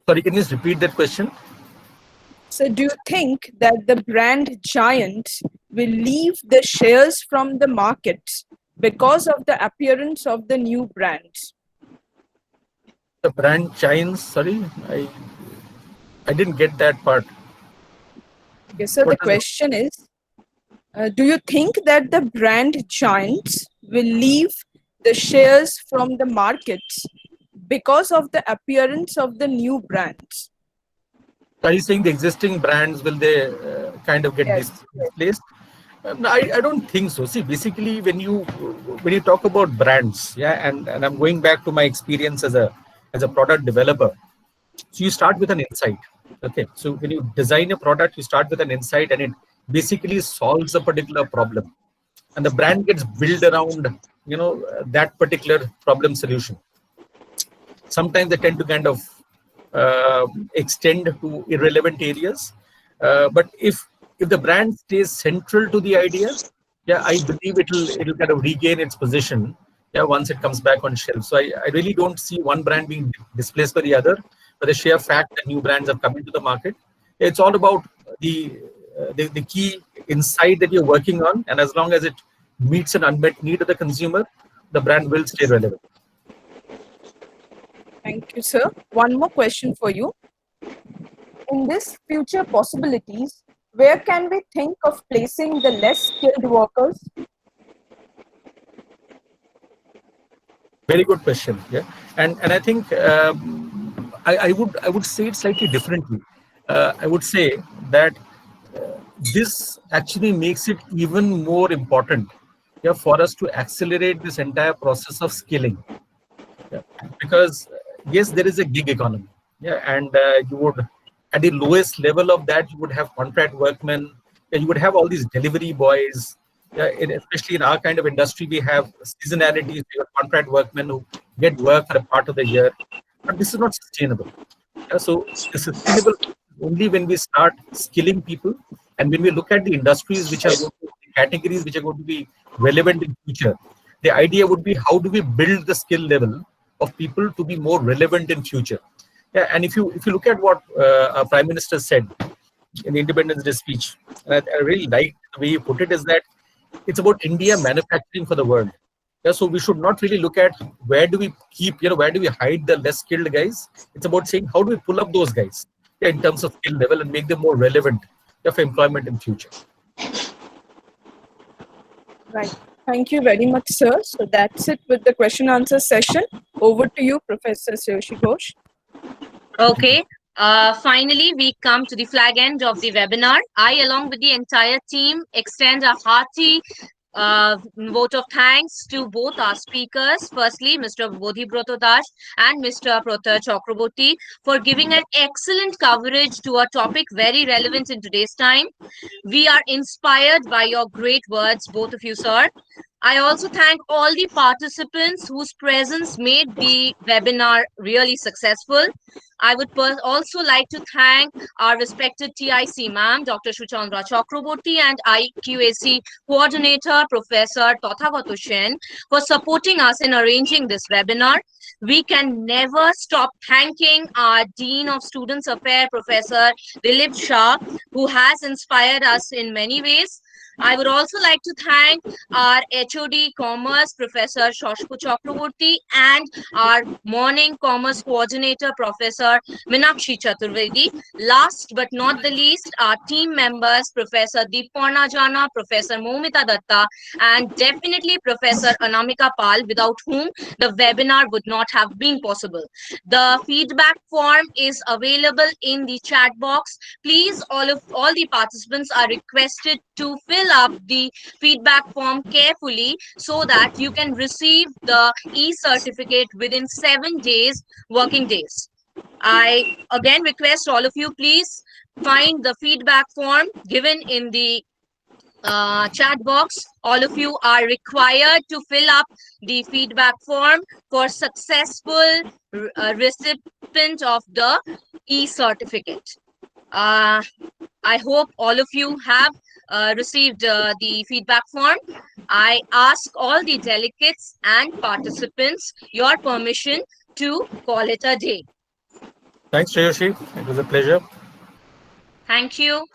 Sorry, can you just repeat that question? So do you think that the brand giants will leave the shares from the markets because of the appearance of the new brands? The brand giants, sorry, I didn't get that part. Okay, so the question is, do you think that the brand giants will leave the shares from the markets because of the appearance of the new brands? Are you saying the existing brands, will they kind of get displaced? I don't think so. See, basically, when you talk about brands, yeah, and I'm going back to my experience as a product developer. So you start with an insight. Okay, so when you design a product, you start with an insight, and it basically solves a particular problem, and the brand gets built around that particular problem solution. Sometimes they tend to kind of extend to irrelevant areas, but if the brand stays central to the idea, yeah, I believe it'll kind of regain its position, yeah, once it comes back on shelf. So I really don't see one brand being displaced by the other, but the sheer fact that new brands have come into the market. It's all about the key insight that you're working on, and as long as it meets an unmet need of the consumer, the brand will stay relevant. Thank you, sir. One more question for you. In this future possibilities, where can we think of placing the less skilled workers? Very good question. Yeah, and I think I would say it slightly differently. I would say that this actually makes it even more important, yeah, for us to accelerate this entire process of skilling. Yeah. Because yes, there is a gig economy, yeah, and you would, at the lowest level of that, you would have contract workmen, you would have all these delivery boys. Yeah, especially in our kind of industry, we have seasonalities. We have contract workmen who get work for a part of the year, but this is not sustainable. Yeah, so it's sustainable only when we start skilling people, and when we look at the industries which are going to be categories which are going to be relevant in future. The idea would be, how do we build the skill level of people to be more relevant in future? Yeah, and if you look at what our Prime Minister said in the Independence Day speech, and I really like the way he put it, is that it's about India manufacturing for the world. Yeah, so we should not really look at where do we keep, where do we hide the less skilled guys. It's about saying, how do we pull up those guys, yeah, in terms of skill level, and make them more relevant, yeah, for employment in future. Right. Thank you very much, sir. So that's it with the question answer session. Over to you, Professor Shreyashi Ghosh. Okay. Finally, we come to the flag end of the webinar. I, along with the entire team, extend a hearty vote of thanks to both our speakers. Firstly, Mr. Bodhibroto Das and Mr. Protar Chakraborty for giving an excellent coverage to a topic very relevant in today's time. We are inspired by your great words, both of you, sir. I also thank all the participants whose presence made the webinar really successful. I would also like to thank our respected TIC ma'am, Dr. Shuchandra Chakraborty, and IQAC coordinator, Professor Tathagato Sen, for supporting us in arranging this webinar. We can never stop thanking our Dean of Students Affairs, Professor Dilip Shah, who has inspired us in many ways. I would also like to thank our HOD Commerce, Professor Shoshku Chakraborty, and our Morning Commerce Coordinator, Professor Minakshi Chaturvedi. Last but not the least, our team members, Professor Deeparna Jana, Professor Momita Datta, and definitely Professor Anamika Pal, without whom the webinar would not have been possible. The feedback form is available in the chat box. Please, all the participants are requested to fill up the feedback form carefully so that you can receive the e-certificate within 7 days, working days. I again request all of you, please find the feedback form given in the chat box. All of you are required to fill up the feedback form for successful recipient of the e-certificate. I hope all of you have received the feedback form. I ask all the delegates and participants your permission to call it a day. Thanks, Shreyashi. It was a pleasure. Thank you.